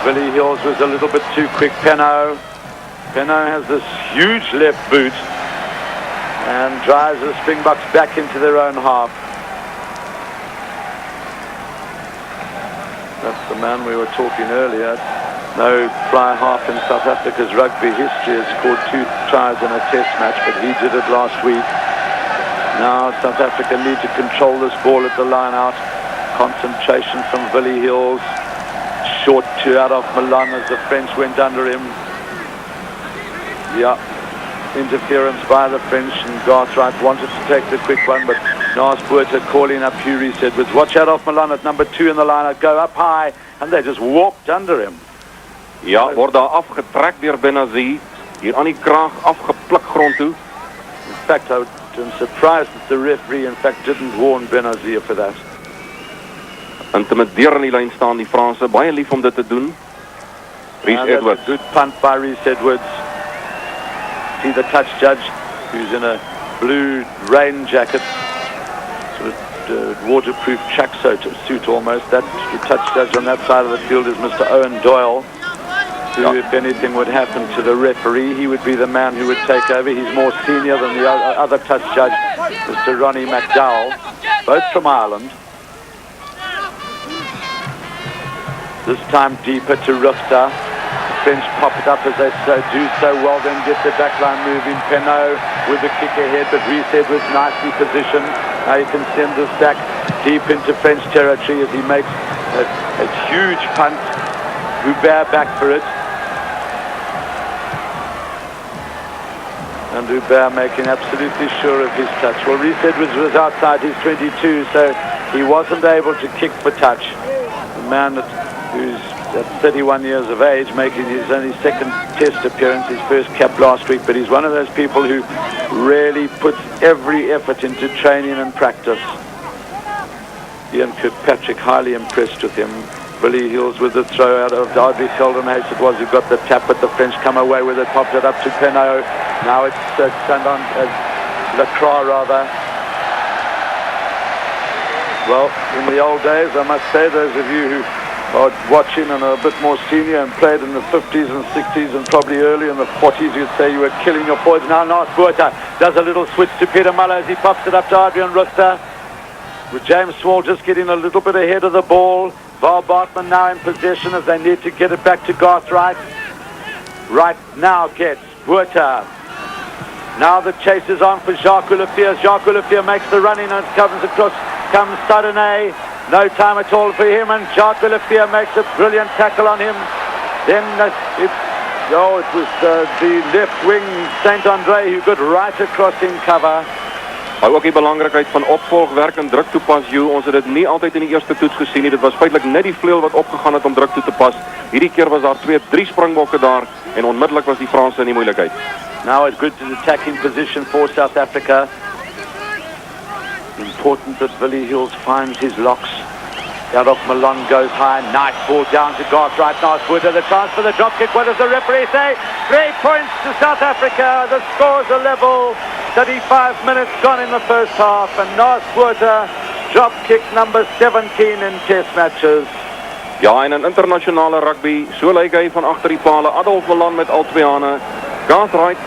Billy Hills was a little bit too quick. Penaud has this huge left boot and drives the Springboks back into their own half. That's the man we were talking earlier. No fly half in South Africa's rugby history has scored 2 tries in a test match, but he did it last week. Now South Africa need to control this ball at the line out. Concentration from Billy Hills. Short 2 out of Milan as the French went under him. Yeah, interference by the French, and Garthright wanted to take the quick one, but Nas Botha calling up Hugh Reese-Edwards. Watch out off Milan at number 2 in the line. Go up high, and they just walked under him. Ja, word daar afgetrek deur Benazi, hier aan die kraag afgepluk grond toe. In fact, I'm surprised that the referee in fact didn't warn Benazi for that. Intimideer in die lyn staan die Franse, baie lief om dit te doen. Reese-Edwards. Good punt by Reese-Edwards. See the touch judge, who's in a blue rain jacket, sort of waterproof tracksuit almost. That the touch judge on that side of the field is Mr. Owen Doyle, who, if anything would happen to the referee, he would be the man who would take over. He's more senior than the other touch judge, Mr. Ronnie McDowell, both from Ireland. This time deeper to Richter. French pop it up as they do so well, then get the backline moving. Penaud with the kick ahead, but Reese-Edwards nicely positioned. Now you can send this back deep into French territory as he makes a huge punt. Hubert back for it. And Hubert making absolutely sure of his touch. Well, Reese-Edwards was outside his 22, so he wasn't able to kick for touch. The man who's at 31 years of age, making his only second test appearance, his first cap last week, but he's one of those people who really puts every effort into training and practice. Ian Kirkpatrick highly impressed with him. Billy Hills with the throw out of Audrey Sheldon-Hayes it was, who got the tap, but the French come away with it, popped it up to Penaud. Now it's Lacroix rather. Well, in the old days, I must say, those of you who are watching and are a bit more senior and played in the 50s and 60s and probably early in the 40s, you'd say you were killing your boys. Now Botha does a little switch to Peter Muller as he pops it up to Adrian Ruster. With James Small just getting a little bit ahead of the ball. Val Bartman now in possession as they need to get it back to Garth Wright. Right now gets Botha. Now the chase is on for Jacques Olivier. Jacques Olivier makes the running and comes across. Comes Sardonnay. No time at all for him, and Jacques Olivier makes a brilliant tackle on him. Then it was the left wing Saint-André who got right across in cover. Maar ook die belangrikheid van opvolgwerk en druk toepas, ons het dit nie altyd in die eerste toets gesien nie. Dit was feitlik net die vleuel wat opgegaan het om druk toe te pas. Hierdie keer was daar 2-3 springbokke daar en onmiddellik was die Franse in die moeilikheid. Now it's good to attacking position for South Africa. Important that Billy Hills finds his locks. Adolf Malone goes high. Nice ball down to Garth Wright. Nice Botha. The chance for the drop kick. What does the referee say? 3 points to South Africa. The scores are level. 35 minutes gone in the first half. And Nice Botha, drop kick number 17 in test matches. Ja, in 'n internasionale rugby, so lyk hy van agter die pale. Adolf Malone met al 2 hande. Garth Wright,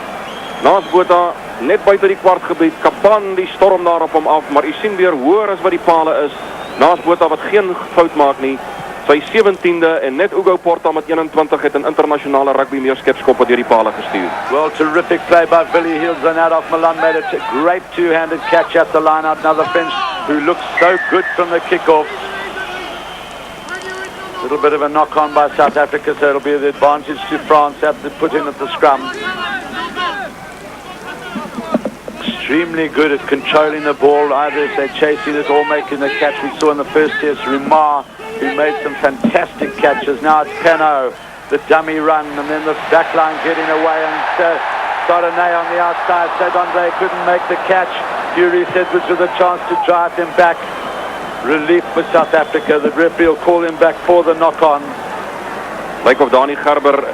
Nice Botha, net buite die kwartgebied. Kapan die storm daar op hom af, maar u sien weer hoër as wat die pale is. Nice Botha wat geen fout maak nie. Sy 17de en net Ugo Porta met 21 het 'n internasionale rugby meerskepskoppe deur die pale gestuur. Well, terrific play by Billy Hills and Adolf Malone made a great two-handed catch at the line out. Another French who looks so good from the kick-off. A little bit of a knock-on by South Africa, so it'll be the advantage to France at the put in at the scrum. Extremely good at controlling the ball, either if they're chasing it or making the catch. We saw in the first test Roumat, who made some fantastic catches. Now it's Penaud, the dummy run, and then the back line getting away, and Sardonnay on the outside. Saint-André couldn't make the catch. Fury Edwards with a chance to drive them back. Relief for South Africa. The referee will call him back for the knock-on. Lyk of Gerber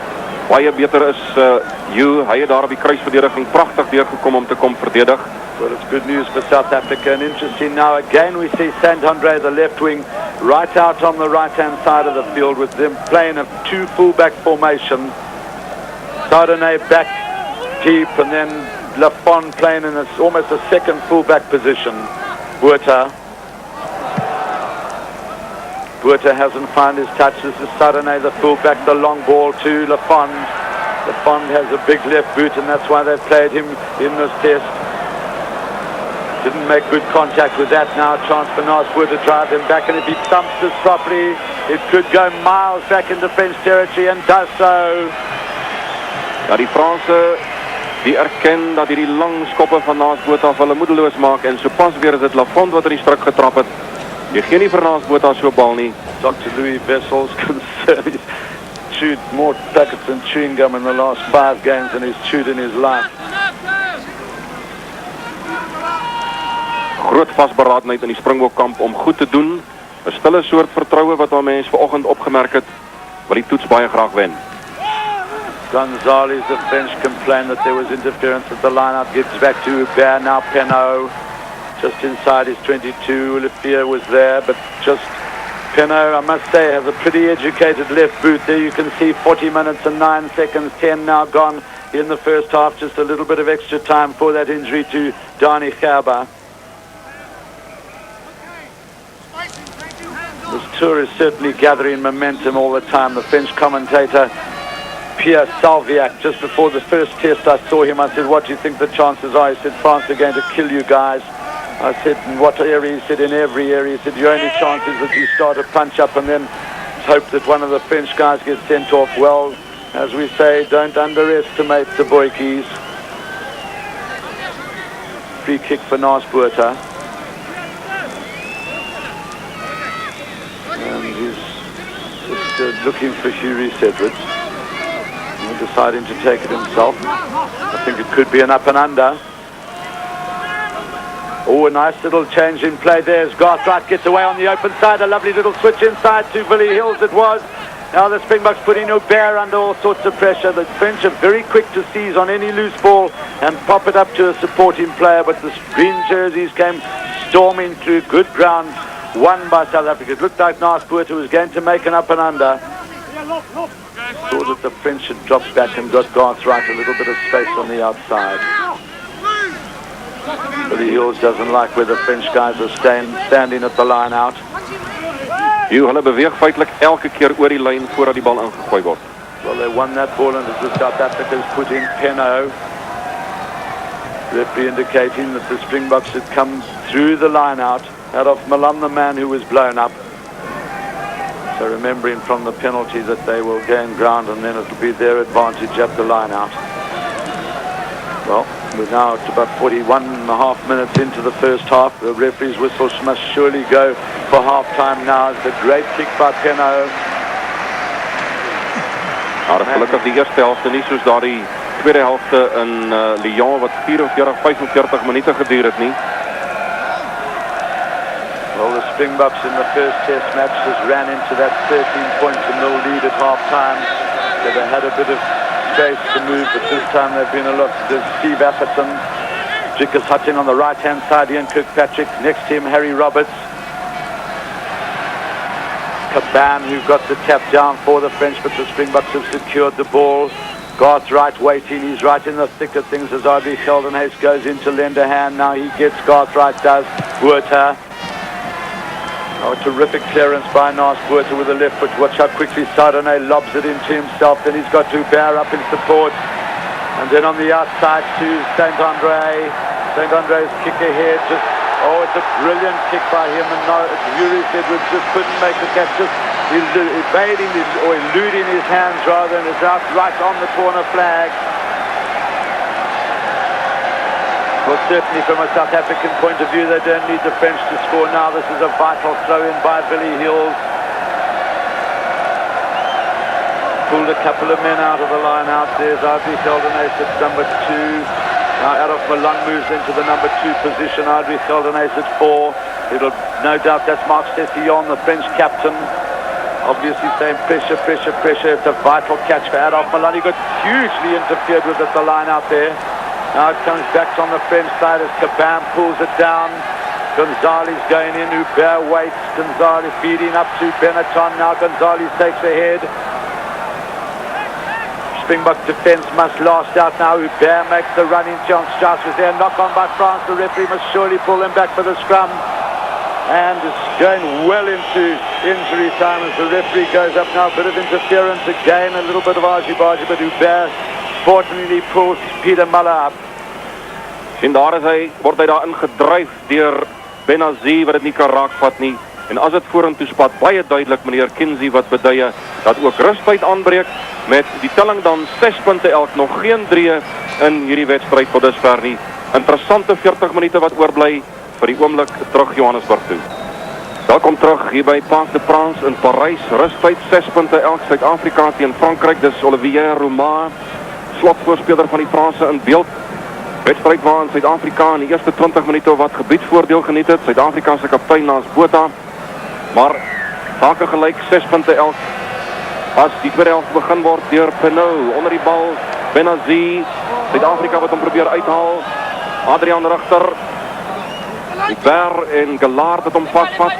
baie beter is. Hy het daar op die kruisverdediging pragtig deurgekom om te kom verdedig. Well, it's good news for South Africa, and interesting now again we see Saint-André, the left wing, right out on the right-hand side of the field with them playing a 2 fullback formation. Sardonnay back deep, and then Lafon playing in almost a second fullback position. Botha hasn't found his touch. This is Sardonnay, the fullback, the long ball to Lafon. Lafon has a big left boot, and that's why they played him in this test. Didn't make good contact with that. Now a chance for Nice Botha to drive him back, and if he thumps this properly, it could go miles back into French territory, and does so. Ja, die Franse die erken dat hierdie lang skoppe van Nice Botha hulle moedeloos maak, en sopas weer is dit Lafon wat in die struik getrap het. Jy gee nie vir Nice Botha so bal nie. Dr. Louis Vessel's concerned. He's chewed more packets and chewing gum in the last 5 games than he's chewed in his life. Groot vasberadenheid in die Springbokkamp om goed te doen. 'n Stille soort vertroue wat mense vanoggend opgemerk het, wat die toets baie graag wen. Gonzalez, the French, complained that there was interference at the line-out. Gives back to Hubert, now Penaud. Just inside his 22. Olivier was there, but just Penaud, I must say, has a pretty educated left boot. There you can see 40 minutes and 9 seconds, 10 now gone in the first half. Just a little bit of extra time for that injury to Gerber. This tour is certainly gathering momentum all the time. The French commentator, Pierre Salviac, just before the first test I saw him, I said, what do you think the chances are? He said, France are going to kill you guys. I said, in what area? He said, in every area. He said, your only chance is that you start a punch-up and then hope that one of the French guys gets sent off. Well, as we say, don't underestimate the Boykies. Free kick for Nice Botha. And he's just looking for Hughie Edwards. deciding to take it himself. I think it could be an up and under. Oh, a nice little change in play there as Garthright gets away on the open side. A lovely little switch inside to Billy Hills it was. Now the Springboks putting Gerber under all sorts of pressure. The French are very quick to seize on any loose ball and pop it up to a supporting player, but the green jerseys came storming through. Good ground won by South Africa. It looked like Botha was going to make an up and under. Saw that the French had dropped back and got Garthright a little bit of space on the outside. Billy Hills doesn't like where the French guys are standing at the line out. Hulle beweeg feitlik elke keer oor die lyn voordat die bal ingegooi word. Well, they won that ball and the South Africans put in Penaud. Referee indicating that the Springboks had come through the line out of Milan, the man who was blown up. So remembering from the penalty that they will gain ground and then it'll be their advantage at the line out. Well, we're now at about 41.5 minutes into the first half. The referee's whistle must surely go for half-time now. It's a great kick by Penaud. Gelukkig die eerste helfte nie soos daardie tweede helfte in Lyon wat 45 minute geduur het nie. Well, the Springboks in the first test match just ran into that 13-0 lead at half-time. So they had a bit of space to move, but this time they've been a lot. There's Steve Atherton, Jickers Hutton on the right-hand side, Ian Kirkpatrick, next to him Harry Roberts. Caban, who got the tap down for the French, but the Springboks have secured the ball. Garthright waiting, he's right in the thick of things as R.B. Geldenhuys goes in to lend a hand. Now he gets, Garthright does, Botha. Oh, a terrific clearance by Botha with the left foot. Watch how quickly Sardonnay lobs it into himself. Then he's got Gerber up in support. And then on the outside to Saint-André. Saint-André's kick ahead. It's a brilliant kick by him. And Urius Edwards just couldn't make the catch. Just evading or eluding his hands rather, and it's out right on the corner flag. Well, certainly from a South African point of view, they don't need the French to score now. This is a vital throw-in by Billy Hills. Pulled a couple of men out of the line out. There's R.B. Geldenhuys at number 2. Now Adolf Malone moves into the number 2 position. R.B. Geldenhuys at 4. It'll no doubt that's Marc Sessillon, the French captain. Obviously saying pressure, pressure, pressure. It's a vital catch for Adolf Malone. He got hugely interfered with at the line out there. Now it comes back on the French side as Caban pulls it down. Gonzalez going in, Gerber waits. Gonzalez feeding up to Benetton. Now Gonzalez takes ahead. Springbok defence must last out now. Gerber makes the running chance. Strauss was there. Knock on by France. The referee must surely pull him back for the scrum. And it's going well into injury time as the referee goes up now. A bit of interference again. A little bit of argy-bargy, but Gerber fortunately pulls Peter Muller up. En daar is word hy daarin gedryf deur Benazir wat dit nie kan raakvat nie. En as dit vorentoe spat, baie duidelik meneer Kinsey wat beduie dat ook rustyd aanbreek met die telling dan 6 punte elk, nog geen 3 in hierdie wedstryd tot dusver nie. Interessante 40 minute wat oorbly vir die oomblik terug Johannesburg toe. Welkom terug hier by Parc de France in Parys. Rustyd 6 punte elk, Suid-Afrika teen Frankryk. Dis Olivier Roumat, slotvoorspeler van die Franse in beeld. Wedstrijd waarin Suid-Afrika in die eerste 20 minute wat gebiedsvoordeel geniet het. Suid-Afrika se kaptein naas Botha. Maar sake gelyk 6 punte elk. As die tweede helft begin word deur Penaud onder die bal. Benazir. Suid-Afrika wat hom probeer uithaal. Adrian Rigter. Gerber en Gelaard het hom vasvat.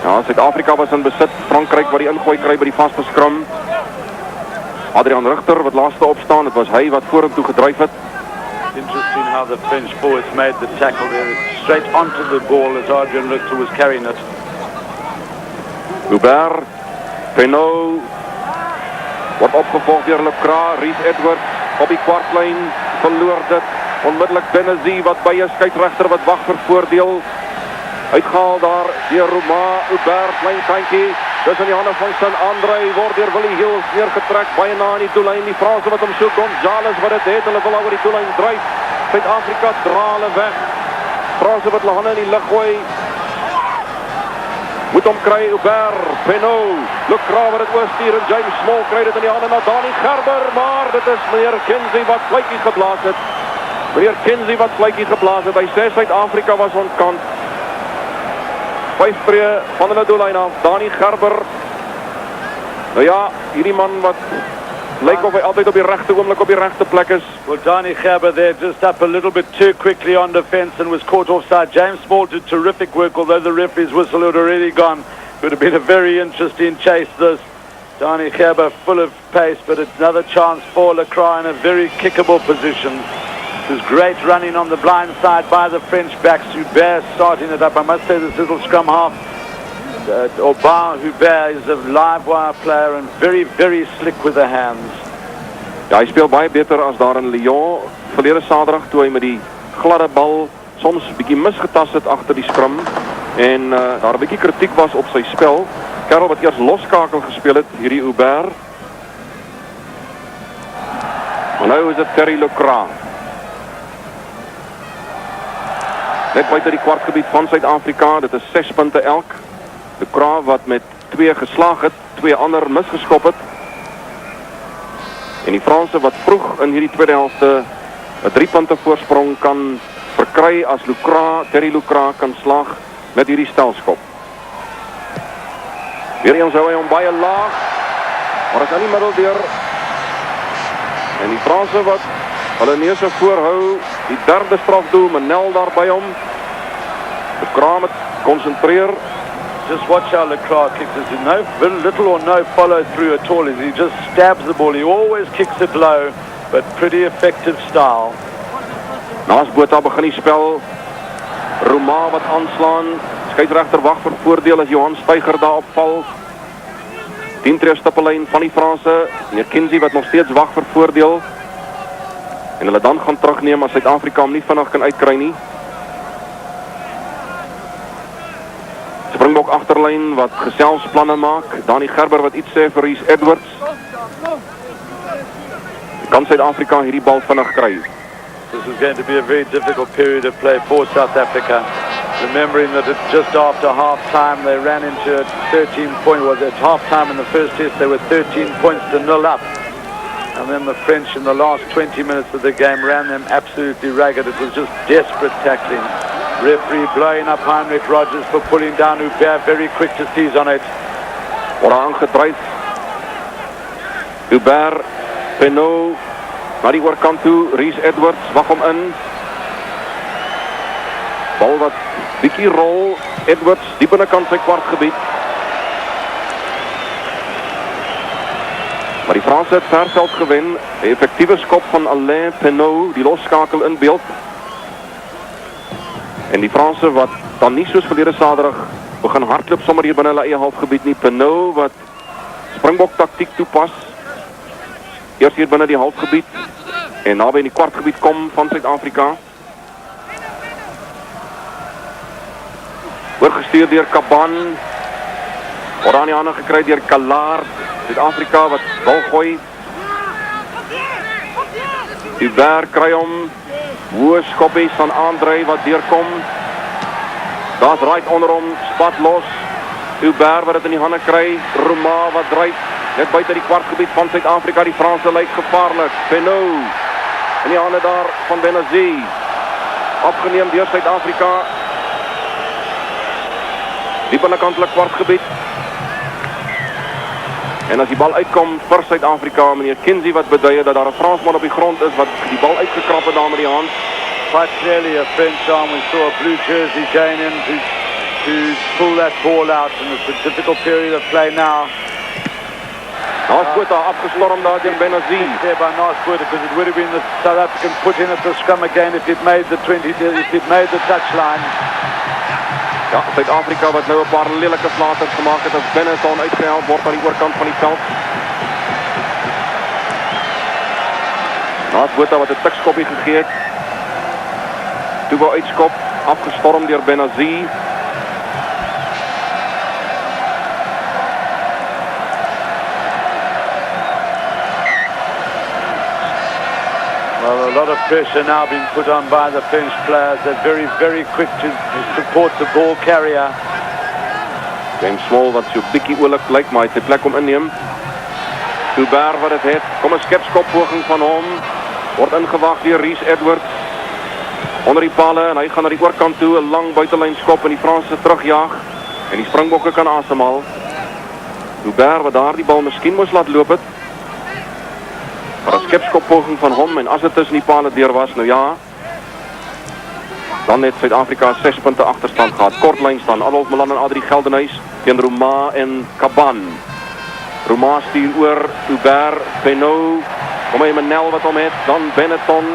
Ja, Suid-Afrika was in besit. Frankryk wat die ingooi kry by die vaste skrum. Adrian Rigter wat laaste opstaan, het was hy wat vorentoe gedryf het. Interesting how the French forwards made the tackle there, straight onto the ball as Adrian Rigter was carrying it. Gerber, Penaud, wordt opgevolgd door Lacroix, Reese Edwards op die kwartlijn, verloor dit. Onmiddellik Benazir wat by 'n skeieregter wat wag vir voordeel. Uitgehaal daar deur Roumat, Gerber, klein kantjie. Dus in die hande van Saint-André word deur Billy Hills neergetrek, baie na in die doellyn. Die Franse wat hom soek, Gonzalez wat dit het, hulle wil oor die doellyn dryf. Suid-Afrika dra hulle weg. Franse wat hulle hande in die lug gooi. Moet hom kry, Gerber, Penaud, Lacroix wat het oorstuur en James Small kry dit in die hande na Dani Gerber, maar dit is meneer Kinsey wat fluitjie geblaas het. Meneer Kinsey wat fluitjie geblaas het. Hy sê Suid-Afrika was ontkant. 5 tree van hulle doellyn af. Dani Gerber. Nou ja, hierdie man wat lyk of hy altyd op die regte oomblik op die regte plek is. Well, Dani Gerber there just up a little bit too quickly on defense and was caught offside. James Small did terrific work, although the referee's whistle had already gone. It would have been a very interesting chase, this. Dani Gerber full of pace, but it's another chance for Lacroix in a very kickable position. It was great running on the blind side by the French backs. Hubert starting it up. I must say this little scrum half, Hubert is a live wire player and very, very slick with the hands. Ja, hy speel baie beter as daar in Lyon verlede Saterdag toe hy met die gladde bal soms bietjie misgetas het agter die skrum en daar 'n bietjie kritiek was op sy spel. Kerel wat eers loskakel gespeel het, hierdie Gerber. Maar nou is dit Terry Lacroix. Net buite die kwartgebied van Suid-Afrika, dit is 6 punte elk. Lacroix wat met 2 geslaag het, 2 ander misgeskop het. En die Franse wat vroeg in hierdie tweede helfte 'n 3 punte voorsprong kan verkry as Terry Lacroix kan slag met hierdie stelskop. Weereens hou hy hom baie laag, maar is aan die middel deur. En die Franse wat hulle neuse voorhou, die derde strafdoel, Menel daar by hom. Lacroix moet konsentreer. Just watch how Lacroix kicks it. No, very little or no follow through at all. He just stabs the ball. He always kicks it low, but pretty effective style. Naas Botha begin die spel. Roumat wat aanslaan. Skeieregter wag vir voordeel as Johan Steiger daar opval. 10 tree stippellyn van die Franse. Meneer Kinsey wat nog steeds wag vir voordeel. En hulle dan gaan terugneem as Suid-Afrika hom nie vinnig kan uitkry nie. Springbok agterlyn wat geselsplanne maak. Dani Gerber wat iets sê vir Reese Edwards. Kan Suid-Afrika hierdie bal vinnig kry? This is going to be a very difficult period of play for South Africa. Remembering that just after half-time they ran into a 13-point, was at half-time in the first test they were 13 points to 0 up. And then the French in the last 20 minutes of the game ran them absolutely ragged. It was just desperate tackling. Referee blowing up Heinrich Rogers for pulling down Hubert, very quick to seize on it. Word aangedryf. Hubert, Penaud, na die oorkant toe, Reese Edwards, wag hom in. Bal wat bietjie rol, Edwards, die binnekant sy kwartgebied. Maar die Franse het verveld gewen, 'n effektiewe skop van Alain Penaud, die losskakel in beeld. En die Franse wat dan nie soos verlede Saterdag begin hardloop sommer hier binne hulle eie halfgebied nie. Penaud wat Springbok taktiek toepas. Eers hier binne die halfgebied en naby in die kwartgebied kom van Suid-Afrika. Oorgestuur deur Caban. Word aan die hande gekry deur Kalaar. Suid-Afrika wat bal gooi. Hubert kry hom. Hoë skoppies van André wat deurkom. Daar's right onder hom, spat los. Hubert wat dit in die hande kry. Roumat wat dryf net buite die kwartgebied van Suid-Afrika. Die Franse lyk gevaarlik. Penaud in die hande daar van Benazzi. Afgeneem deur Suid-Afrika. Die binnekantlik kwartgebied. En as die bal uitkom vir Suid-Afrika, meneer Kinsey wat beduie dat daar 'n Fransman op die grond is wat die bal uitgekrap het daar met die hand. Quite clearly a French arm. We saw a blue jersey going in to pull that ball out, and it's a difficult period of play now. Naas Botha afgestorm daar deur Benazzi. There by Naas Botha, because it would have been the South African put in at the scrum again if it made the 20, if it made the touchline. Ja, Suid-Afrika wat nou 'n paar lelike flaters gemaak het as Benazzi uitgehaal word aan die oorkant van die veld. Naas Botha wat 'n tikskoppie gegee het. Toe wou uitskop, afgestorm deur Benazzi. Well, a lot of pressure now being put on by the French players. They're very, very quick to support the ball carrier. James Small wat so bietjie oulik lyk, maar hy het sy plek om inneem. Gerber wat dit het. Kom 'n skepskop-poging van hom. Word ingewag deur Rhys Edwards. Onder die palle en hy gaan na die oorkant toe, 'n lang buitelyn skop en die Franse terugjaag. En die Springbokke kan asemhaal. Gerber wat daar die bal miskien moes laat loop het. Maar 'n skepskop-poging van hom en as dit tussen die palle deur was, nou ja. Dan het Suid-Afrika 6 punte agterstand gehad. Kortlyn staan Adolf Milan en Adrie Geldenhuys teen Roumat en Caban. Roumat stuur oor Gerber, Penaud, kom hy Manel wat hom het, dan Benetton.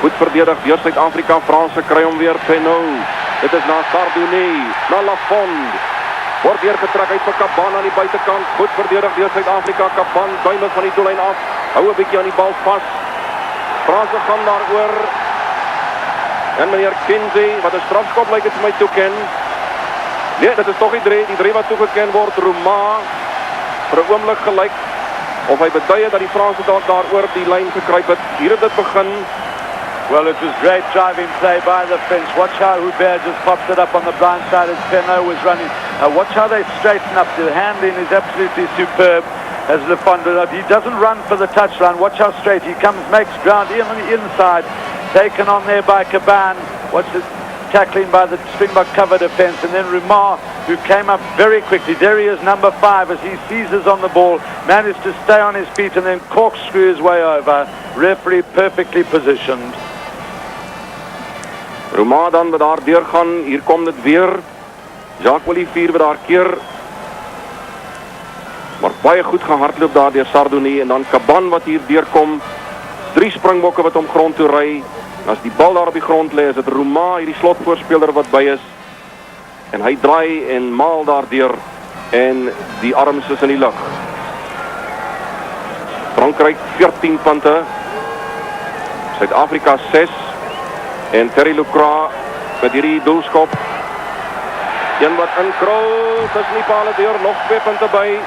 Goed verdedig deur Suid-Afrika, Franse kry hom weer Penaud. Dit is na Sardounet, na Lafond. Word weer getrek uit vir Caban aan die buitekant. Goed verdedig deur Suid-Afrika, Caban duimel van die doellyn af. Hou 'n bietjie aan die bal vas. Franse gaan daaroor. En meneer Kinsey, wat 'n strafskop lyk dit vir my toeken. Nee, dit is tog die drie wat toegeken word. Roumat vir 'n oomblik gelyk of hy betuie dat die Franse daaroor die lyn gekruip het. Hier het dit begin. Well, it was great driving play by the French. Watch how Gerber just popped it up on the blind side as Penaud was running. Watch how they straighten up. The handling is absolutely superb as Lafond did up. He doesn't run for the touchline. Watch how straight he comes, makes ground in on the inside. Taken on there by Caban. Watch the tackling by the Springbok cover defence. And then Roumat, who came up very quickly. There he is, number 5, as he seizes on the ball. Managed to stay on his feet and then corkscrew his way over. Referee perfectly positioned. Roumat dan wat daar deurgaan. Hier kom dit weer. Jacques Olivier wat daar keer. Maar baie goed gehardloop daar deur Sardounet. En dan Caban wat hier deurkom. 3 Springbokke wat om grond toe ry. En as die bal daar op die grond lê, is dit Roumat, hierdie slotvoorspeler wat by is. En hy draai en maal daardeur en die arms is in die lug. Frankryk 14 punte. Suid-Afrika 6 en Terry Lacroix met hierdie doelskop. Een wat inkrul tussen die pale deur, nog 2 punte by.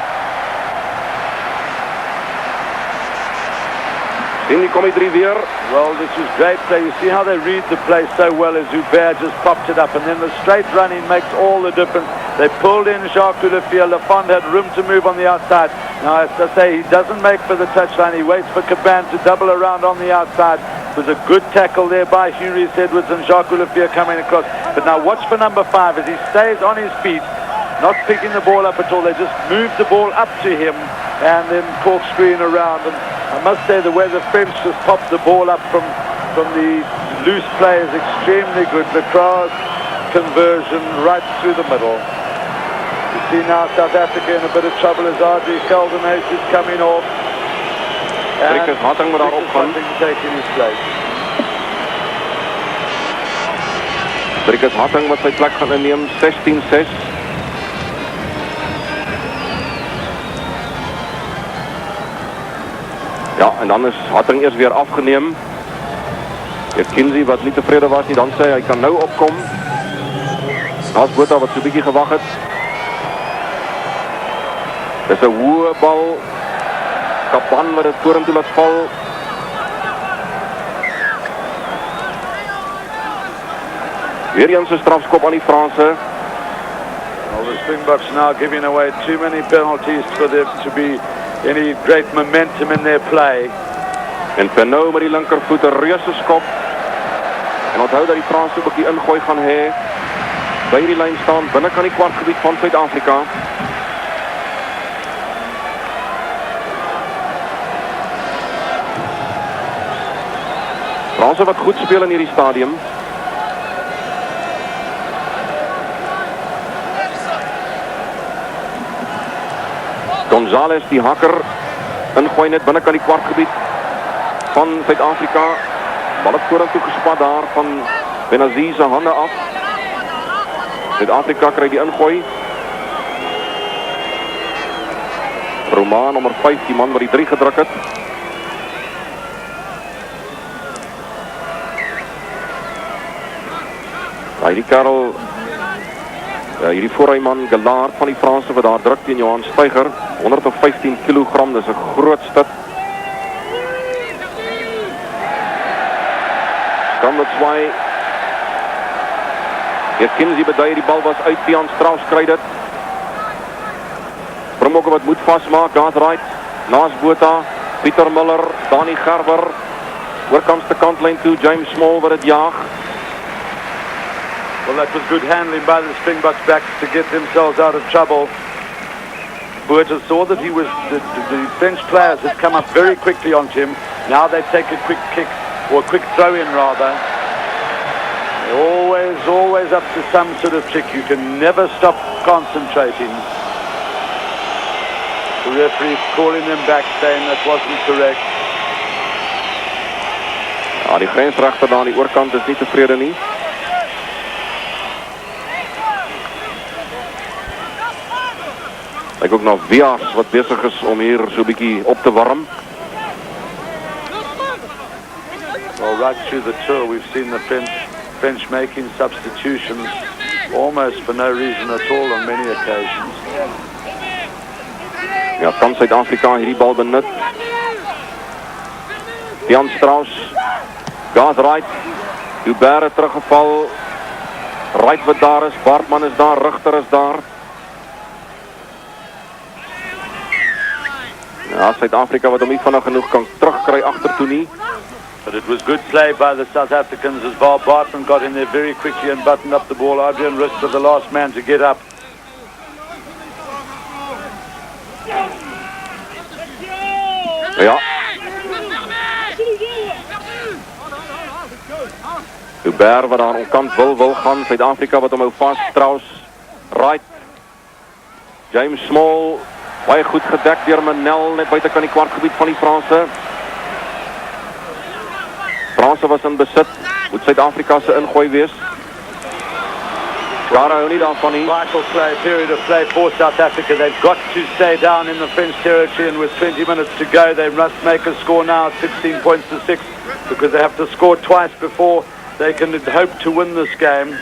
In die kom die 3 weer. Well, this was great play. You see how they read the play so well as Gerber just popped it up. And then the straight running makes all the difference. They pulled in Jacques Olivier. Lafond had room to move on the outside. Now, as I say, he doesn't make for the touchline. He waits for Caban to double around on the outside. It was a good tackle there by Rhys Edwards and Jacques Olivier coming across. But now watch for number 5 as he stays on his feet, not picking the ball up at all. They just move the ball up to him and then corkscrewing around. And I must say the way the French just popped the ball up from the loose play is extremely good. Lacroix's conversion right through the middle. You see now South Africa in a bit of trouble as Adrie Geldenhuys is coming off. Driekus Hatting wat daar opgaan. Taking his place. Driekus Hatting wat sy plek gaan inneem, 16-6. Ja, en dan is Hatting eers weer afgeneem. Kinsey wat nie tevrede was nie, dan sê hy kan nou opkom. Daar's Botha wat so 'n bietjie gewag het. Dis 'n hoë bal. Caban wat dit vorentoe laat val. Weer eens 'n strafskop aan die Franse. Well, the Springboks now giving away too many penalties for there to be any great momentum in their play. En Penaud met die linkervoet 'n reuse skop. En onthou dat die Franse ook die ingooi gaan hê. By die lyn staan binnekant die kwartgebied van Suid-Afrika. Franse wat goed speel in hierdie stadium. Gonzalez die hakker ingooi net binnekant die kwartgebied van Suid-Afrika. Bal het vorentoe gespat daar van Benazi se hande af. Suid-Afrika kry die ingooi. Roumat nommer 5, die man wat die 3 gedruk het. Hierdie Karel, hierdie voorryman Gelaard van die Franse wat daar druk teen Johan Steiger, 115 kg, dis 'n groot stuk. Skambot swaai. Kinsey beduie die bal was uit, Pian Strauss kry dit. Springbokke wat moet vasmaak, daar's right. Naas Botha, Pieter Muller, Dani Gerber. Oorkant se kantlyn toe, James Small wat dit jaag. Well, that was good handling by the Springboks backs to get themselves out of trouble. Botha saw that he was the French players had come up very quickly onto him. Now they take a quick kick, or a quick throw in rather. They're always up to some sort of trick. You can never stop concentrating. The referee calling them back, saying that wasn't correct. Ja, die grensregter daar aan die oorkant is nie tevrede nie. Lyk ook na Vias wat besig is om hier so 'n bietjie op te warm. Well, right through the tour we've seen the French making substitutions almost for no reason at all on many occasions. Ja, kan Suid-Afrika hierdie bal benut. Jan Strauss, Gas right, Gerber teruggeval, right wat daar is, Bartman is daar, Richter is daar. Ja, Suid-Afrika wat hom nie vinnig genoeg kan terugkry agtertoe nie. But it was good play by the South Africans as Bartman got in there very quickly and buttoned up the ball. Adrian Rist was the last man to get up. Ja. Gerber wat daar onkant wil gaan. Suid-Afrika wat hom hou vas. Strauss, right. James Small, baie goed gedek deur Manel, net buite kan die kwartgebied van die Franse. Franse was in besit. Moet Suid-Afrika se ingooi wees. Daar hou nie daarvan nie. Vital play, period of play for South Africa. They've got to stay down in the French territory, and with 20 minutes to go, they must make a score now, 16 points to 6, because they have to score twice before they can hope to win this game.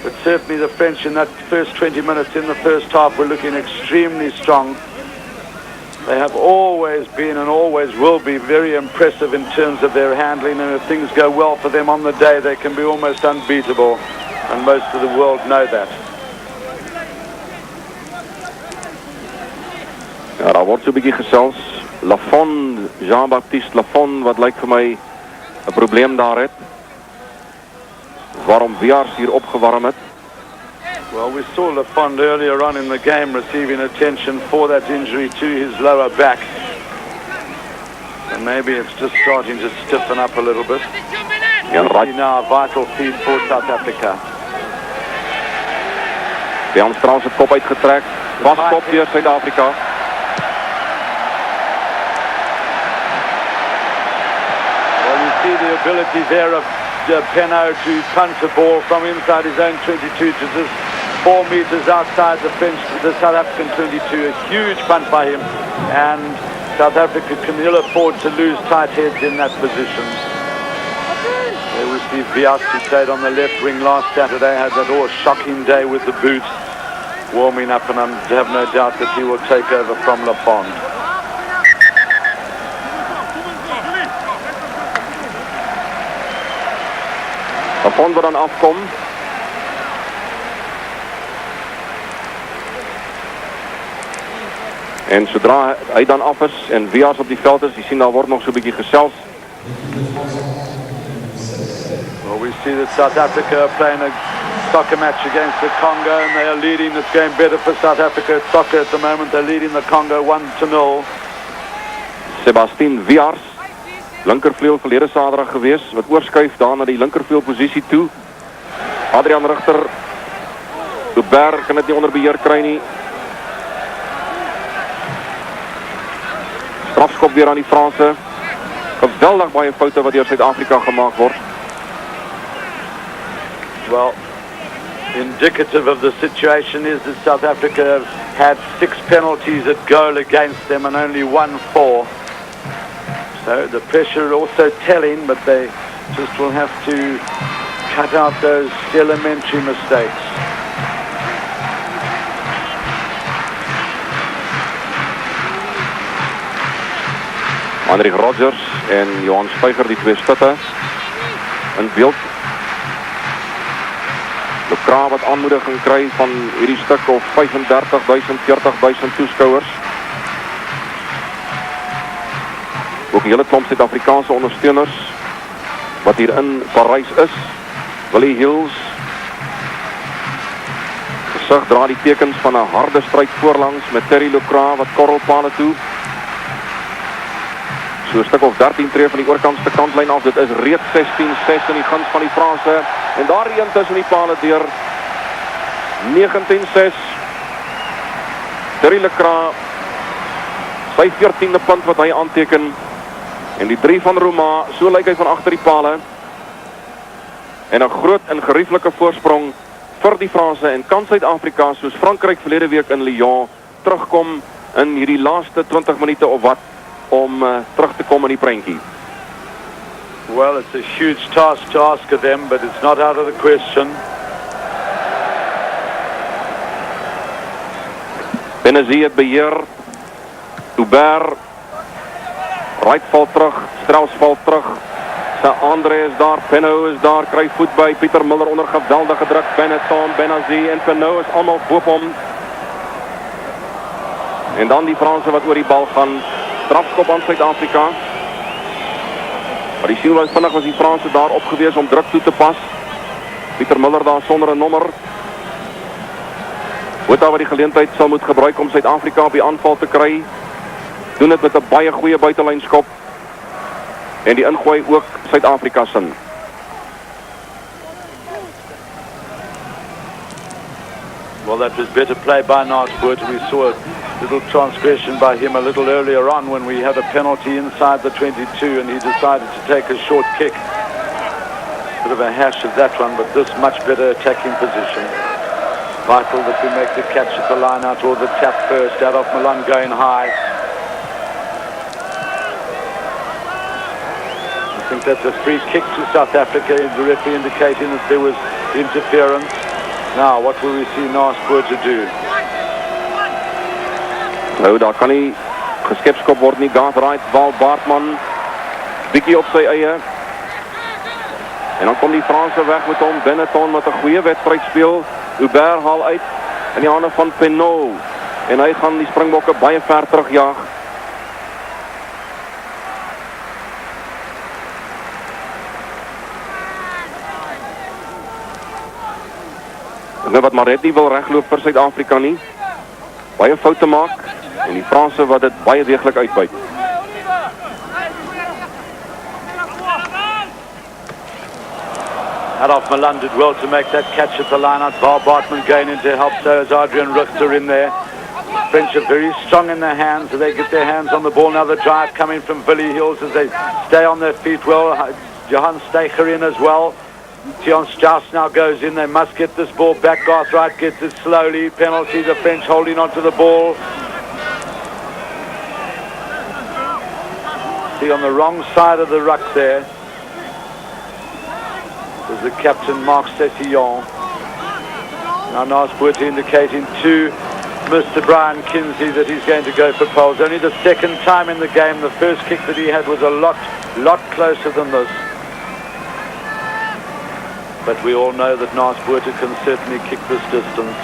But certainly the French in that first 20 minutes in the first half were looking extremely strong. They have always been and always will be very impressive in terms of their handling, and if things go well for them on the day, they can be almost unbeatable. And most of the world know that. Ja, daar word so 'n bietjie gesels. Lafon, Jean-Baptiste Lafon, wat lyk vir my 'n probleem daar het. Waarom Vias hier opgewarm het? Well, we saw Lafond earlier on in the game receiving attention for that injury to his lower back. And maybe it's just starting to stiffen up a little bit. Ja, right. Now a vital feed for South Africa. Jan Strauss het kop uitgetrek. Waskop deur Suid-Afrika. Well, you see the ability there of Penaud to punt the ball from inside his own 22 to just 4 meters outside the South African 22. A huge punt by him, and South Africa can ill afford to lose tight heads in that position. There was Steve Vias, who played on the left wing last Saturday, had that shocking day with the boots, warming up, and I have no doubt that he will take over from Lafond. Lafond wat dan afkom. En zodra hy dan af is en Vias op die veld is, jy sien daar word nog so 'n bietjie gesels. Well, we see that South Africa are playing a soccer match against the Congo, and they are leading. It's going better for South Africa at soccer at the moment. They're leading the Congo 1-0. Sebastien Vias, linkervleuel verlede Saterdag gewees, wat oorskuif daar na die linkervleuel posisie toe. Adrian Richter, Gerber kan dit nie onder beheer kry nie. Strafskop weer aan die Franse. Geweldig baie foute wat deur Suid-Afrika gemaak word. Well, indicative of the situation is that South Africa have had 6 penalties at goal against them and only won 4. So the pressure also telling, but they just will have to cut out those elementary mistakes. Hendrik Rogers en Johan Spyker, die twee stutte in beeld. Lacroix wat aanmoediging kry van hierdie stuk of 35.000, 40.000 toeskouers. Ook 'n hele klomp Suid-Afrikaanse ondersteuners wat hier in Parys is. Willie Hills gesig dra die tekens van 'n harde stryd voorlangs met Terry Lacroix wat korrelpale toe. So 'n stuk of 13 tree van die oorkantste kantlyn af. Dit is reeds 16-6 in die guns van die Franse. En daar een tussen die pale deur. 19-6. Terry Lacroix, sy 14de punt wat hy aanteken. En die 3 van Roumat, so lyk hy van agter die pale. En 'n groot en gerieflike voorsprong vir die Franse. En kan Suid-Afrika, soos Frankryk verlede week in Lyon, terugkom in hierdie laaste 20 minute of wat om terug te kom in die prentjie? Well, it's a huge task to ask of them, but it's not out of the question. Penaud het beheer. Gerber. Right val terug. Strauss val terug. Andre is daar. Penaud is daar. Kry voet by. Pieter Miller onder geweldige druk. Benazie en Penaud is allemaal boop hom. En dan die Franse wat oor die bal gaan. Strafskop aan Suid-Afrika. Maar die siel was vinnig was die Franse daar opgewees om druk toe te pas. Pieter Miller daar sonder 'n nommer. Botha wat die geleentheid sal moet gebruik om Suid-Afrika op die aanval te kry. Doen dit met 'n baie goeie buitelynskop. En die ingooi ook Suid-Afrika sin. Well, that was better play by Botha. We saw a little transgression by him a little earlier on when we had a penalty inside the 22 and he decided to take a short kick. Bit of a hash of that one, but this much better attacking position. Vital that we make the catch at the line out or the tap first. Out of Milan going high. I think that's a free kick to South Africa, the referee indicating that there was interference. Now, what will we see Botha do? Nou, daar kan nie geskepskop word nie. Garth Wright, Val Baartman, bietjie op sy eie. En dan kom die Franse weg met hom. Benetton met 'n goeie wedstryd speel. Gerber haal uit in die hande van Penaud. En hy gaan die Springbokke baie ver terugjaag. En wat maar net nie wil regloop vir Suid-Afrika nie. Baie foute maak. En die Franse wat dit baie deeglik uitbuit. Adolf Milan did well to make that catch at the line-out. Val Bartman going in to help, so is Adrian Richter in there. French are very strong in their hands. They get their hands on the ball. Now the drive coming from Willie Hills as they stay on their feet well. Johan Steger in as well. Tion Strauss now goes in. They must get this ball back. Garth Wright gets it slowly. Penalty, the French holding onto the ball. See on the wrong side of the ruck there was the captain Marc Cetillon. Now Botha indicating to Mr. Brian Kinsey that he's going to go for poles. Only the second time in the game. The first kick that he had was a lot closer than this. But we all know that Botha can certainly kick this distance.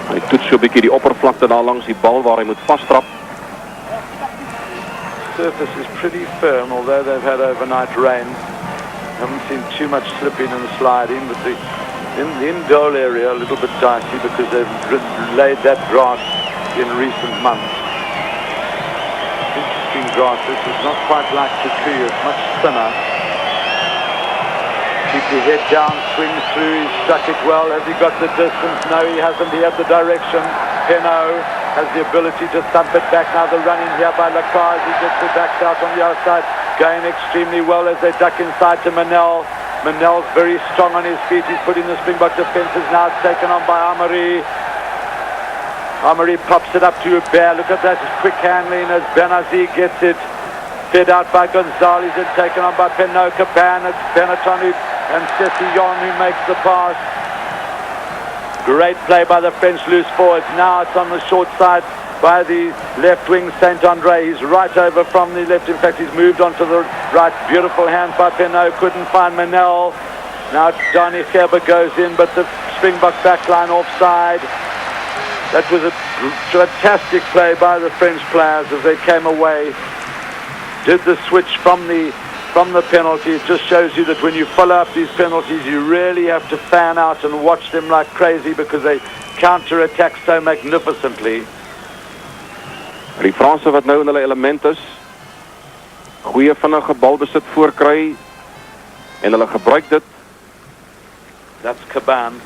Hy toets so 'n bietjie die oppervlakte daar langs die bal waar hy moet vastrap. Surface is pretty firm, although they've had overnight rain. Haven't seen too much slipping and sliding, but in the in-goal area a little bit dicey because they've laid that grass in recent months. Interesting grass. This is not quite like Kikuyu, it's much thinner. Keep your head down, swing through, he's struck it well. Has he got the distance? No, he hasn't. He had the direction. Penaud has the ability to thump it back. Now the run in here by Lacroix as he gets it back out on the outside. Going extremely well as they duck inside to Manel. Manel's very strong on his feet. He's putting the Springbok defences now. It's taken on by Amari. Amari pops it up to Gerber. Look at that quick handling as Benazie gets it. Fed out by Gonzalez and taken on by Penaud. Caban. It's Benetton and Cetillon who makes the pass. Great play by the French loose forwards. Now it's on the short side by the left wing, Saint-Andre. He's right over from the left. In fact, he's moved on to the right. Beautiful hand by Penaud. Couldn't find Manel. Now Johnny Gerber goes in, but the Springbok backline offside. That was a fantastic play by the French players as they came away. Did the switch from the penalty. It just shows you that when you follow up these penalties, you really have to fan out and watch them like crazy because they counter-attack so magnificently. Die Franse wat nou in hulle element is, goeie vinnige balbesit voorkry en hulle gebruik dit. That's Caban,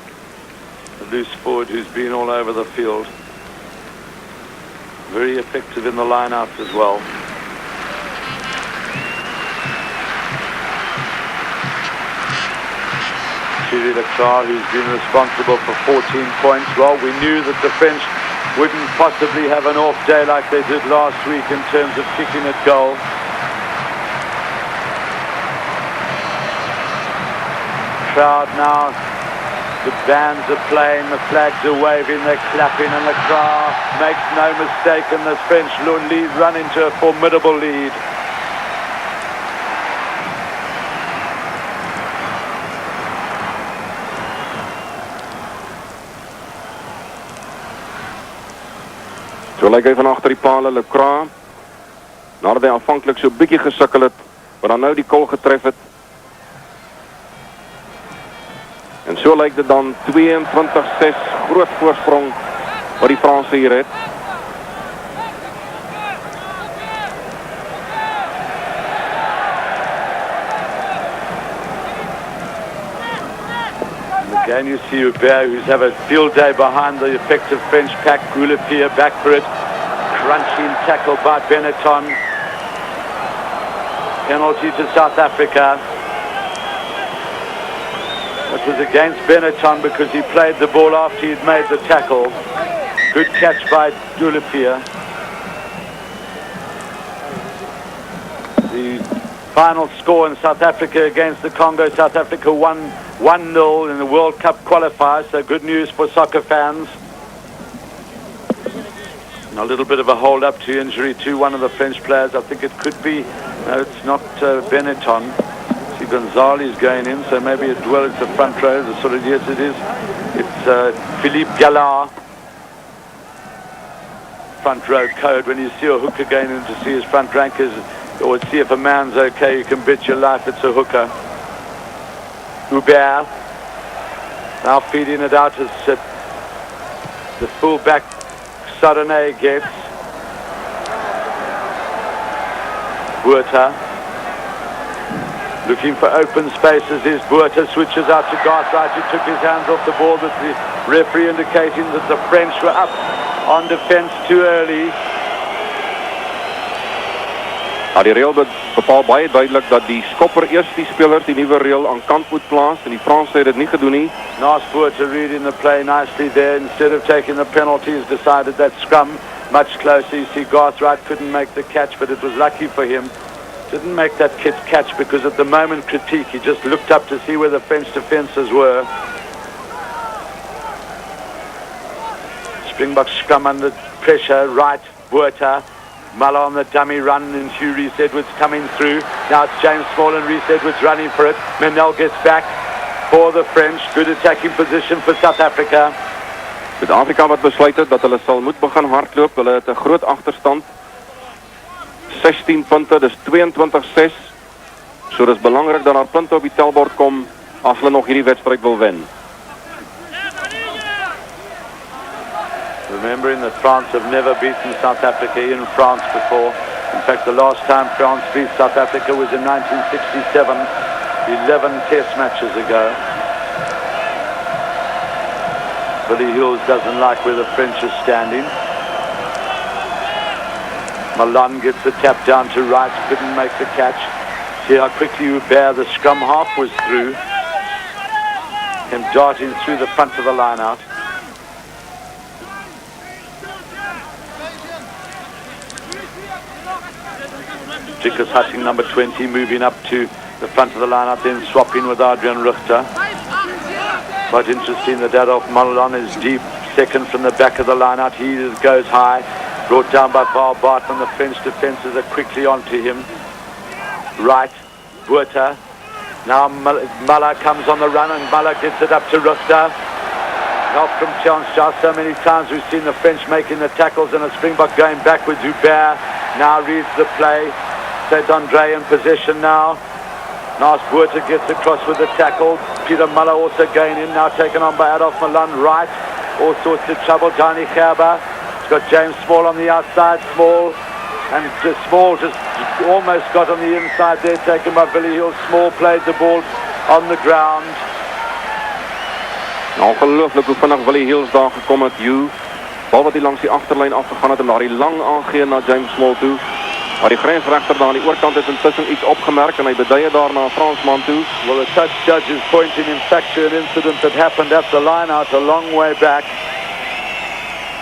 the loose forward who's been all over the field. Very effective in the line-out as well. Lacroix, who's been responsible for 14 points. Well, we knew that the French wouldn't possibly have an off day like they did last week in terms of kicking at goal. Crowd now, the bands are playing, the flags are waving, they're clapping, and Lacroix makes no mistake, and the French run into a formidable lead. So lyk hy van agter die paal, Lacroix. Nadat hy aanvanklik so bietjie gesukkel het, maar dan nou die kol getref het. En so lyk dit dan 22-6 groot voorsprong wat die Franse hier het. Again, you see Gerber, who's have a field day behind the effective French pack. Goulepier back for it. Crunching tackle by Benetton. Penalty to South Africa. That was against Benetton because he played the ball after he'd made the tackle. Good catch by Goulepier. The final score in South Africa against the Congo. South Africa won 1-0 in the World Cup qualifiers, so good news for soccer fans. And a little bit of a hold-up to injury to one of the French players. I think it could be, no, it's not Benetton. See Gonzalez going in, so maybe it's the front row. The sort of, yes, it is. It's Philippe Gallard. Front row code. When you see a hooker going in to see his front rankers, or see if a man's okay, you can bet your life it's a hooker. Gerber now feeding it out as the full-back Saturday gets. Botha looking for open spaces. Is Botha switches out to Garthright, who took his hands off the ball, but the referee indicating that the French were up on defense too early. Die reël bepaal baie duidelik dat die skopper eers die speler die nuwe reël aan kant moet plaas en die Franse het dit nie gedoen nie. Nice Botha reading the play nicely there. Instead of taking the penalties, decided that scrum much closer. You see Garthright couldn't make the catch, but it was lucky for him. Didn't make that kid catch because at the moment critique, he just looked up to see where the French defences were. Springbok scrum under pressure, right, Botha. Muller on the dummy run, and Hugh Reese-Edwards coming through. Now it's James Small and Reese-Edwards running for it. Menel gets back for the French. Good attacking position for South Africa. Suid-Afrika wat besluit het dat hulle sal moet begin hardloop. Hulle het 'n groot agterstand. 16 punte, dis 22-6. So dis belangrik dat daar punte op die tellbord kom as hulle nog hierdie wedstryd wil wen. Remembering that France have never beaten South Africa in France before. In fact, the last time France beat South Africa was in 1967, 11 test matches ago. Billy Hills doesn't like where the French are standing. Malone gets the tap down to right, couldn't make the catch. See how quickly Gerber, the scrum half, was through. Him darting through the front of the line out. Jickers Hutting, number 20, moving up to the front of the lineup, then swapping with Adrian Richter. Quite interesting that Adolf Malone is deep, second from the back of the lineout. He goes high, brought down by Val Barton. The French defences are quickly onto him. Right, Botha Now Muller comes on the run, and Muller gets it up to Richter. Help from Tiancha. So many times we've seen the French making the tackles and a Springbok going backwards. Hubert now reads the play. Saint Andre in possession now. Nice Botha gets across with the tackle. Peter Muller also going in, now taken on by Adolf Milan. Right, all sorts of trouble. Johnny Gerber. It's got James Small on the outside. Small, and Small just almost got on the inside there, taken by Billy Hill. Small played the ball on the ground. Ongelooflijk hoe vinnig Willie Hills daar gekom het. Bal wat hij langs die achterlijn afgegaan het en daar die lang aangeen naar James Small toe. Maar die grensrechter daar aan die oorkant heeft intussen iets opgemerkt en hij beduie daar naar Fransman toe. Well, the touch judge is pointing in fact to an incident that happened at the line out a long way back.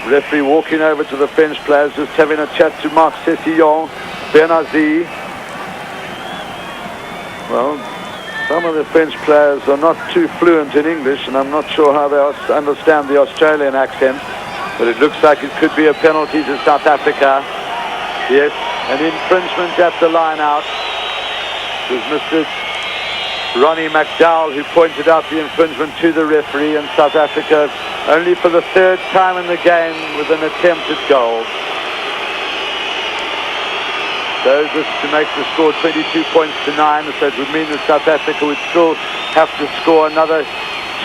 Referee walking over to the French players, just having a chat to Marc Cessillon, Benazi. Well, some of the French players are not too fluent in English, and I'm not sure how they understand the Australian accent, but it looks like it could be a penalty to South Africa. Yes, an infringement at the line out. It was Mr. Ronnie McDowell who pointed out the infringement to the referee, and South Africa only for the third time in the game with an attempted goal. So this to make the score 22 points to 9, so it would mean that South Africa would still have to score another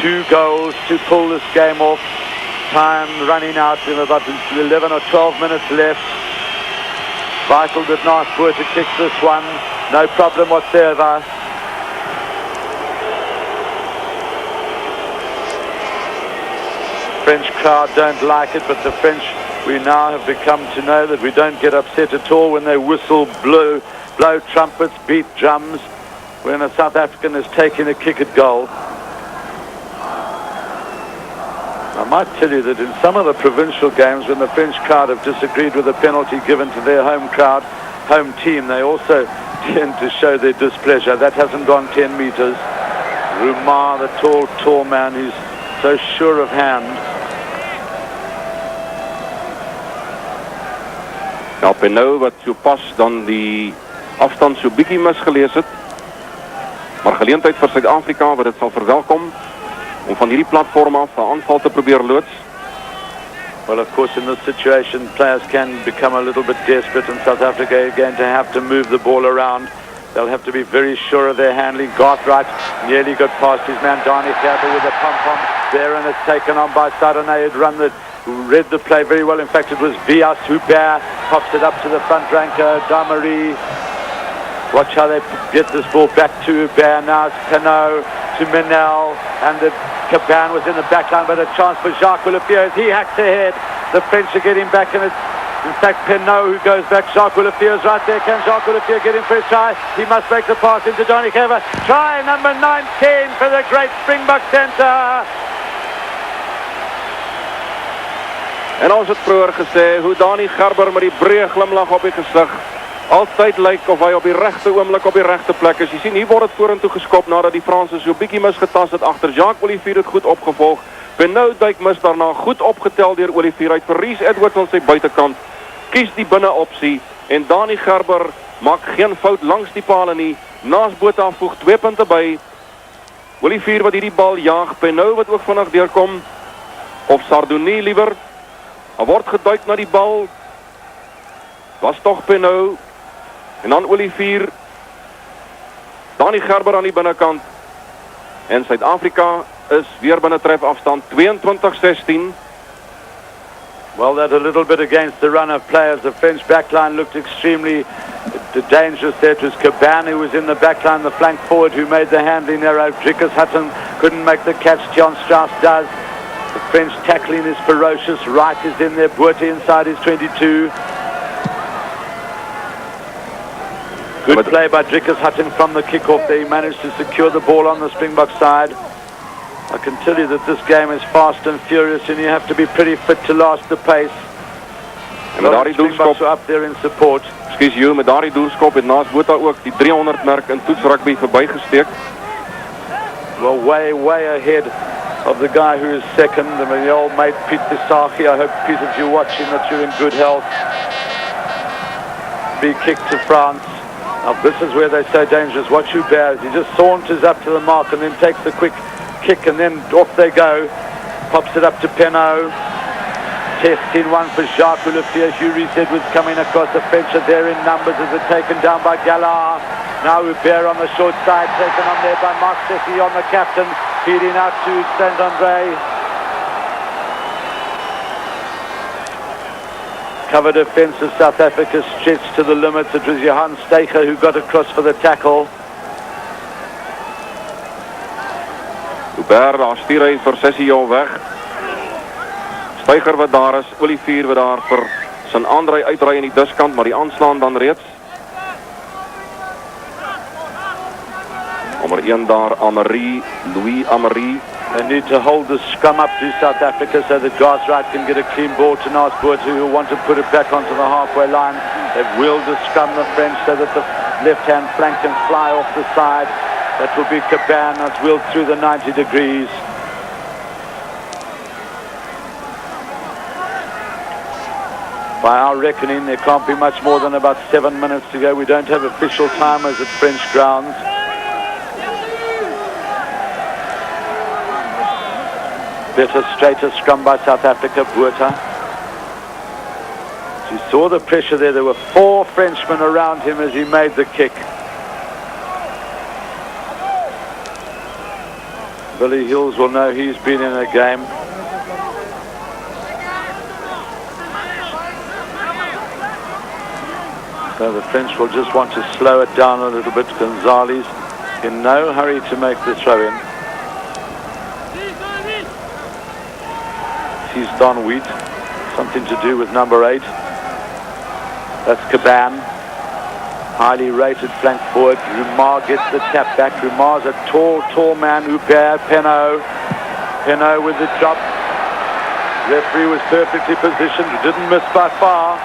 2 goals to pull this game off. Time running out in about 11 or 12 minutes left. Vital that nice Botha kicks this one, no problem whatsoever. French crowd don't like it, but the French, we now have become to know that we don't get upset at all when they whistle, blow trumpets, beat drums when a South African is taking a kick at goal. I might tell you that in some of the provincial games, when the French crowd have disagreed with a penalty given to their home team, they also tend to show their displeasure. That hasn't gone 10 meters. Roumat, the tall man, who's so sure of hand. Ja, Penaud wat so pas dan die afstand so bietjie misgelees het. Maar geleentheid vir Suid-Afrika wat dit sal verwelkom om van hierdie platform af 'n aanval te probeer loods. Well, of course, in this situation, players can become a little bit desperate, and South Africa are going to have to move the ball around. They'll have to be very sure of their handling. Garthright nearly got past his man, Johnny Gerber, with a pom-pom there, and it's taken on by Sadane, who read the play very well. In fact, it was Vias Hubert, pops it up to the front ranker, Damari. Watch how they get this ball back to Hubert. Now it's Penaud to Minel, and the Caban was in the back line, but a chance for Jacques Willefeu as he hacks ahead. The French are getting back, and it's in fact Penaud who goes back. Jacques Willefeu is right there. Can Jacques Willefeu get in for a try? He must make the pass into Johnny Gerber. Try number 19 for the great Springbok centre. En ons het vroeër gesê hoe Johnny Gerber met die breë glimlag op die gesig altyd lyk of hy op die regte oomblik op die regte plek is. Jy sien, hier word dit vorentoe geskop nadat die Franse so bietjie misgetas het agter. Jacques Willefeu het goed opgevolg. Penaud duik mis daarna, goed opgetel deur Willefeu uit vir Reese Edwards aan sy buitekant. Kies die binne opsie en Johnny Gerber maak geen fout langs die pale nie. Naas Botha voeg 2 punte by. Willefeu wat hierdie bal jaag, Penaud wat ook vinnig deurkom, of Sardounie liewer. Hy word geduik na die bal. Was tog Penaud. En dan Willefeu. Johnny Gerber aan die binnekant. En Suid-Afrika is weer binne tref afstand 22-16. Well, that a little bit against the run of players. The French backline looked extremely dangerous there. It was Caban who was in the backline, the flank forward, who made the handling error. Drickus Hutton couldn't make the catch. John Strauss does. The French tackling is ferocious. Wright is in there. Botha inside his 22. Good play by Drickus Hutton from the kickoff there. He managed to secure the ball on the Springbok side. I can tell you that this game is fast and furious, and you have to be pretty fit to last the pace. En met daardie doelskop up there in support. Excuse you, met daardie doelskop het naas Botha ook die 300 merk in toetsrugby verbygesteek. Well, way ahead of the guy who is second. I mean, the old mate Pete Bisaki. I hope, Pete, if you're watching, that you're in good health. Big kick to France. Now this is where they're so dangerous. Watch Gerber. He just saunters up to the mark and then takes a quick kick and then off they go. Pops it up to Penaud. Testing one for Jacques Olivier. Jury's Edwards coming across the French are there in numbers as they're taken down by Gerber. Now Gerber on the short side, taken on there by Marc Sessi on the captain, feeding out to Saint-André. Cover defence of South Africa stretched to the limits. It was Johan Steger who got across for the tackle. Gerber, daar stuur hy vir Sessi al weg. Steger wat daar is, Olivier wat daar vir Saint-André uitdraai in die diskant, maar die aanslaan dan reeds. Nommer 1 daar, Louis Amery. They need to hold the scrum up to South Africa so that Gasright can get a clean ball to Botha, who will want to put it back onto the halfway line. They've wheeled the scrum, the French, so that the left-hand flank can fly off the side. That will be Caban. That's wheeled through the 90 degrees. By our reckoning, there can't be much more than about 7 minutes to go. We don't have official timers at French grounds. Better, straighter scrum by South Africa, Botha. As you saw the pressure there were 4 Frenchmen around him as he made the kick. Billy Hills will know he's been in a game. So the French will just want to slow it down a little bit. Gonzalez in no hurry to make the throw in. He's Don Wheat, something to do with number 8. That's Caban, highly rated flank forward. Roumat gets the tap back. Roumat's a tall man. Gerber, Penaud with the drop. Referee was perfectly positioned, didn't miss by far.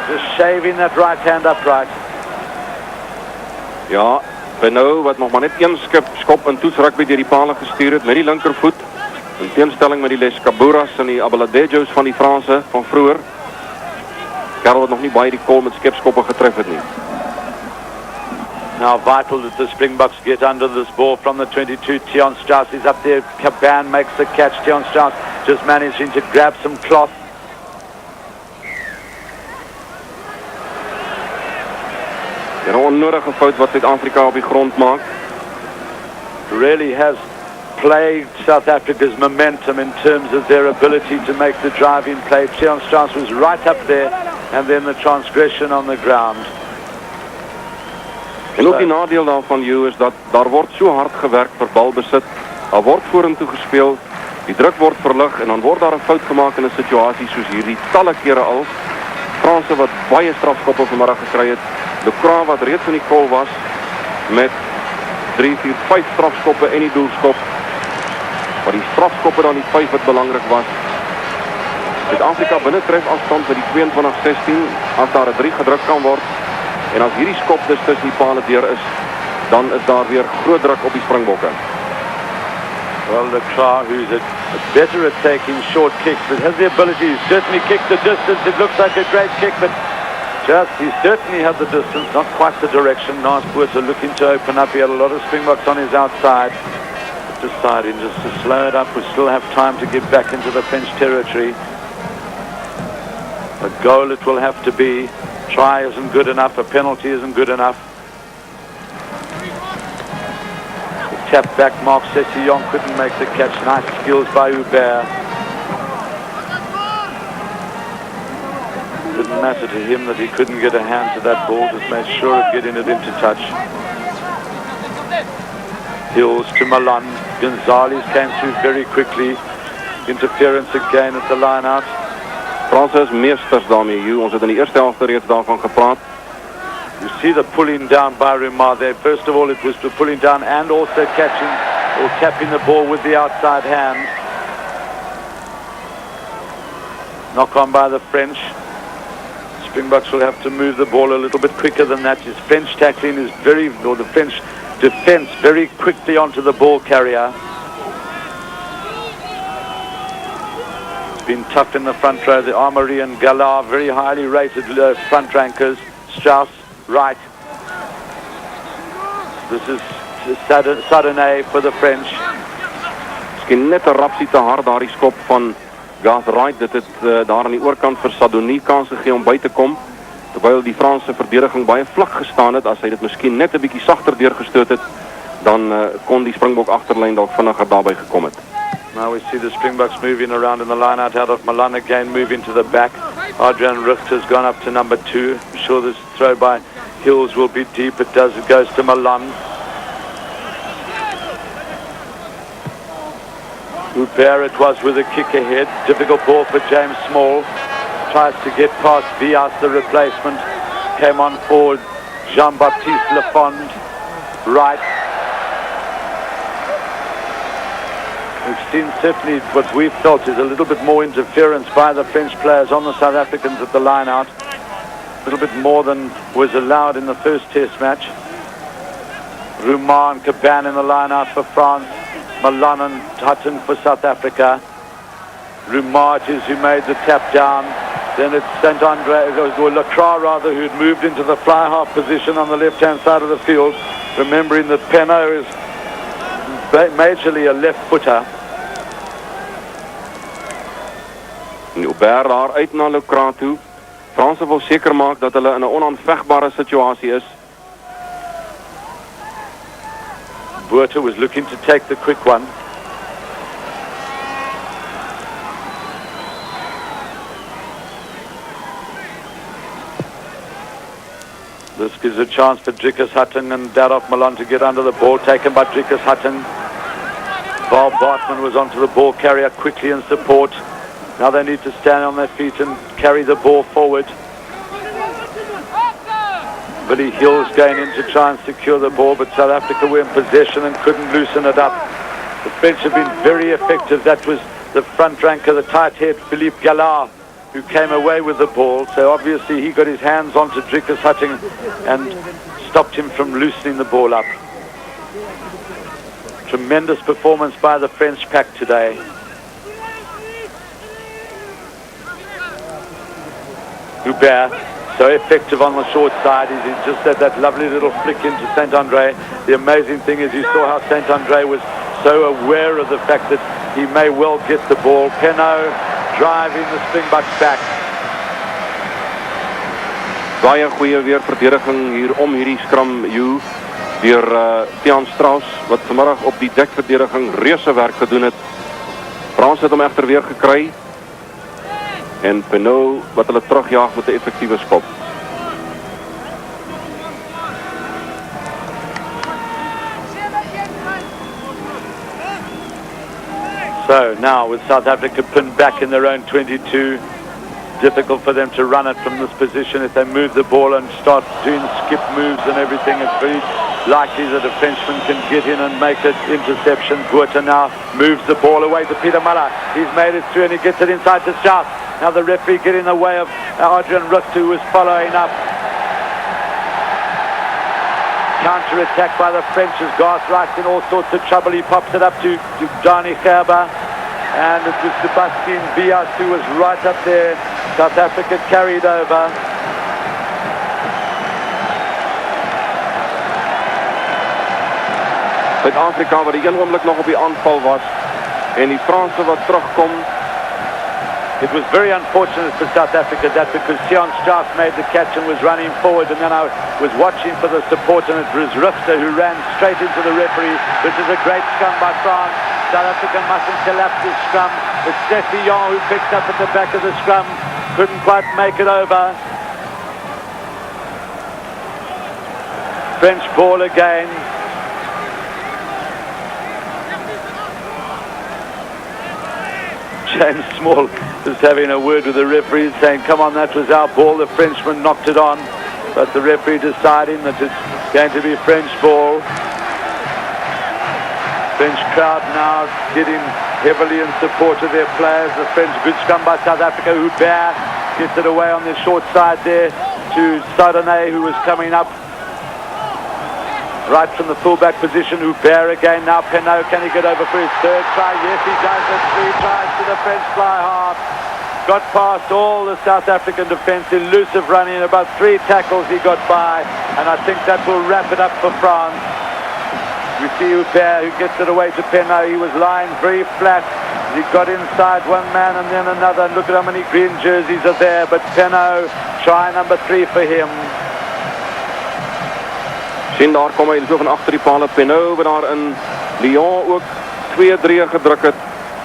Just shaving that right hand upright. Ja, Penaud wat nog maar net een skop in toets rugby deur die pale gestuur het met die linkervoet. In teenstelling met die Les Cabouras en die Abeladejos van die Franse van vroeger. Karel wat nog nie baie die kool met skepskoppe getref het nie. Now vital that the Springboks get under this ball from the 22. Tion Strauss is up there. Caban makes the catch. Tion Strauss just managing to grab some cloth. Een onnodige fout wat Suid-Afrika op die grond maak. Really has plagued South Africa's momentum in terms of their ability to make the driving play. Tion Strauss was right up there and then the transgression on the ground. En ook die nadeel daarvan, is dat daar wordt so hard gewerk vir balbesit. Daar word vorentoe gespeel, die druk word verlig en dan word daar 'n fout gemaak in 'n situasie soos hierdie talle kere al. Franse wat baie strafskoppe vanmiddag gekry het. Lacroix wat reeds in die kol was met 3, 4, 5 strafskoppe en die doelskop. Maar die strafskoppe dan die 5 wat belangrik was. Suid-Afrika binne trefafstand met die 22-16 as daar 'n 3 gedruk kan word. En as hierdie skop dus tussen die pale deur is, dan is daar weer groot druk op die Springbokke. Well, Lacroix, who's better at taking short kicks, but has the ability to certainly kick the distance. It looks like a great kick, but he certainly had the distance, not quite the direction. Nice Botha looking to open up. He had a lot of Springboks on his outside. But deciding just to slow it up. We still have time to get back into the French territory. A goal it will have to be. Try isn't good enough. A penalty isn't good enough. The tap back, Marc Sessi couldn't make the catch. Nice skills by Gerber. Didn't matter to him that he couldn't get a hand to that ball. Just made sure of getting it into touch. Hills to Malan. Gonzalez came through very quickly. Interference again at the line out. Franse is meesters daarmee, ons het in die eerste helft reeds daarvan gepraat. You see the pulling down by Roumat there. First of all, it was the pulling down and also catching or tapping the ball with the outside hand. Knock on by the French. Springboks will have to move the ball a little bit quicker than that. His French tackling is the French defence very quickly onto the ball carrier. It's been tough in the front row. The Armory and Galar, very highly rated front rankers. Strauss, right. This is Sardonnay for the French. Miskien net 'n rapsie te hard daardie skop van Wright. Dit het daar aan die oorkant vir Sardonnay kans gegee om by te kom. Terwyl die Franse verdediging baie vlak gestaan het, as hy dit miskien net 'n bietjie sagter deurgestoot het, dan kon die Springbok agterlyn dalk vinniger daarbey gekom het. Now we see the Springboks moving around in the line-out out of Milan again, moving to the back. Adrian Rucht has gone up to number 2. I'm sure this throw by Hills will be deep. It goes to Milan. Hubert it was with a kick ahead. Difficult ball for James Small. Tries to get past Vias, the replacement. Came on forward, Jean-Baptiste Lafond. Right. We've seen certainly what we felt is a little bit more interference by the French players on the South Africans at the line-out. A little bit more than was allowed in the first test match. Roumat and Caban in the line-out for France. Milan and Hutton for South Africa. Roumat is who made the tap down. Then it's St. Andre, or Lacroix rather, who had moved into the fly-half position on the left-hand side of the field. Remembering that Penaud is majorly a left-footer. Gerber daar uit na Lacroix toe. Franse wil seker maak dat hulle in 'n onaanvegbare situasie is. Botha was looking to take the quick one. This gives a chance for Drickus Hutton and that of Milan to get under the ball, taken by Drickus Hutton. Val Bartman was onto the ball carrier quickly in support. Now they need to stand on their feet and carry the ball forward. Billy Hill's going in to try and secure the ball, but South Africa were in possession and couldn't loosen it up. The French have been very effective. That was the front ranker, the tight head, Philippe Gallard, who came away with the ball. So obviously he got his hands onto Drickus Hutton and stopped him from loosening the ball up. Tremendous performance by the French pack today. Hubert, so effective on the short side. He just had that lovely little flick into St. Andre. The amazing thing is you saw how St. Andre was so aware of the fact that he may well get the ball. Penaud driving the Springboks back. Baie goeie weer verdediging hier om hierdie skram deur Tian Strauss wat vanmiddag op die dekverdediging reuse werk gedoen het. Frans het hom egter weer gekry. En Penaud wat hulle terugjaag met 'n effektiewe skop. So now with South Africa pinned back in their own 22, difficult for them to run it from this position. If they move the ball and start doing skip moves and everything, it's very likely that a Frenchman can get in and make an interception. Botha now moves the ball away to Peter Muller. He's made it through and he gets it inside to Strauss. Now the referee getting in the way of Adrian Rucht, who was following up. Counter-attack by the French as Wright's in all sorts of trouble. He pops it up to Johnny Gerber. And it was Sebastian Vias who was right up there. South Africa carried over. Suid-Afrika wat die een oomblik nog op die aanval was. En die Franse wat terugkom. It was very unfortunate for South Africa that because Tian Strauss made the catch and was running forward, and then I was watching for the support, and it was Richter who ran straight into the referee. This is a great scrum by France. South Africa mustn't collapse this scrum. It's Steffion who picked up at the back of the scrum. Couldn't quite make it over. French ball again. James Small is having a word with the referee saying, come on, that was our ball. The Frenchman knocked it on. But the referee deciding that it's going to be French ball. French crowd now getting heavily in support of their players. The French good scrum by South Africa. Hubert gets it away on the short side there to Sardonnay, who was coming up right from the fullback position. Hubert again. Now Penaud, can he get over for his third try? Yes, he does it. 3 tries to the French fly half. Got past all the South African defence. Elusive running. About 3 tackles he got by. And I think that will wrap it up for France. We see Hubert who gets it away to Penaud. He was lying very flat. He got inside one man and then another. And look at how many green jerseys are there. But Penaud, try number 3 for him. Sien daar kom hy so van agter die paal. Penaud wat daar in Lyon ook 2-3 gedruk het.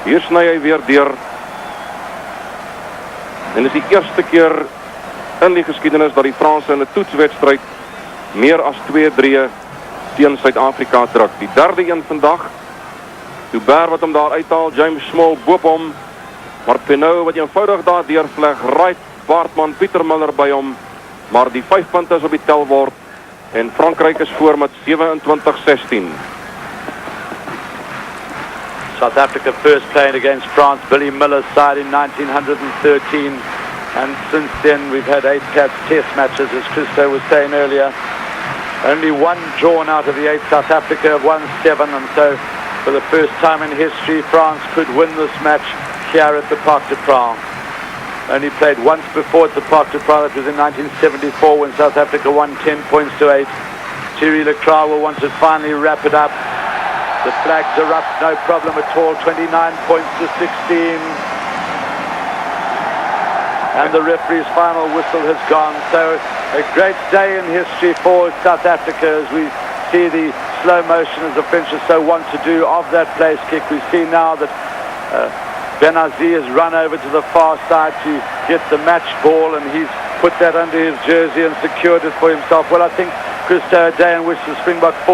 Hier sny hy weer deur. En dit is die eerste keer in die geskiedenis dat die Franse in 'n toetswedstryd meer as 2-3 teen Suid-Afrika druk. Die derde een vandag. Gerber wat hom daar uithaal, James Small boop hom. Maar Penaud wat eenvoudig daar deurvleg, Wright, Baartman, Pieter Miller by hom. Maar die 5 punte is op die telbord en Frankryk is voor met 27-16. South Africa first playing against France, Billy Miller's side in 1913. And since then we've had 8 test matches, as Christo was saying earlier. Only 1 drawn out of the 8. South Africa have won 7, and so for the first time in history, France could win this match here at the Parc de Prince. Only played once before at the Parc de Prince. That was in 1974 when South Africa won 10 points to 8. Thierry Lacroix will want to finally wrap it up. The flags are up, no problem at all. 29 points to 16. And the referee's final whistle has gone. So a great day in history for South Africa as we see the slow motion, as the French are so want to do, of that place kick. We see now that Benazi has run over to the far side to get the match ball, and he's put that under his jersey and secured it for himself. Well, I think Christo O'Day, in which the Springbok forward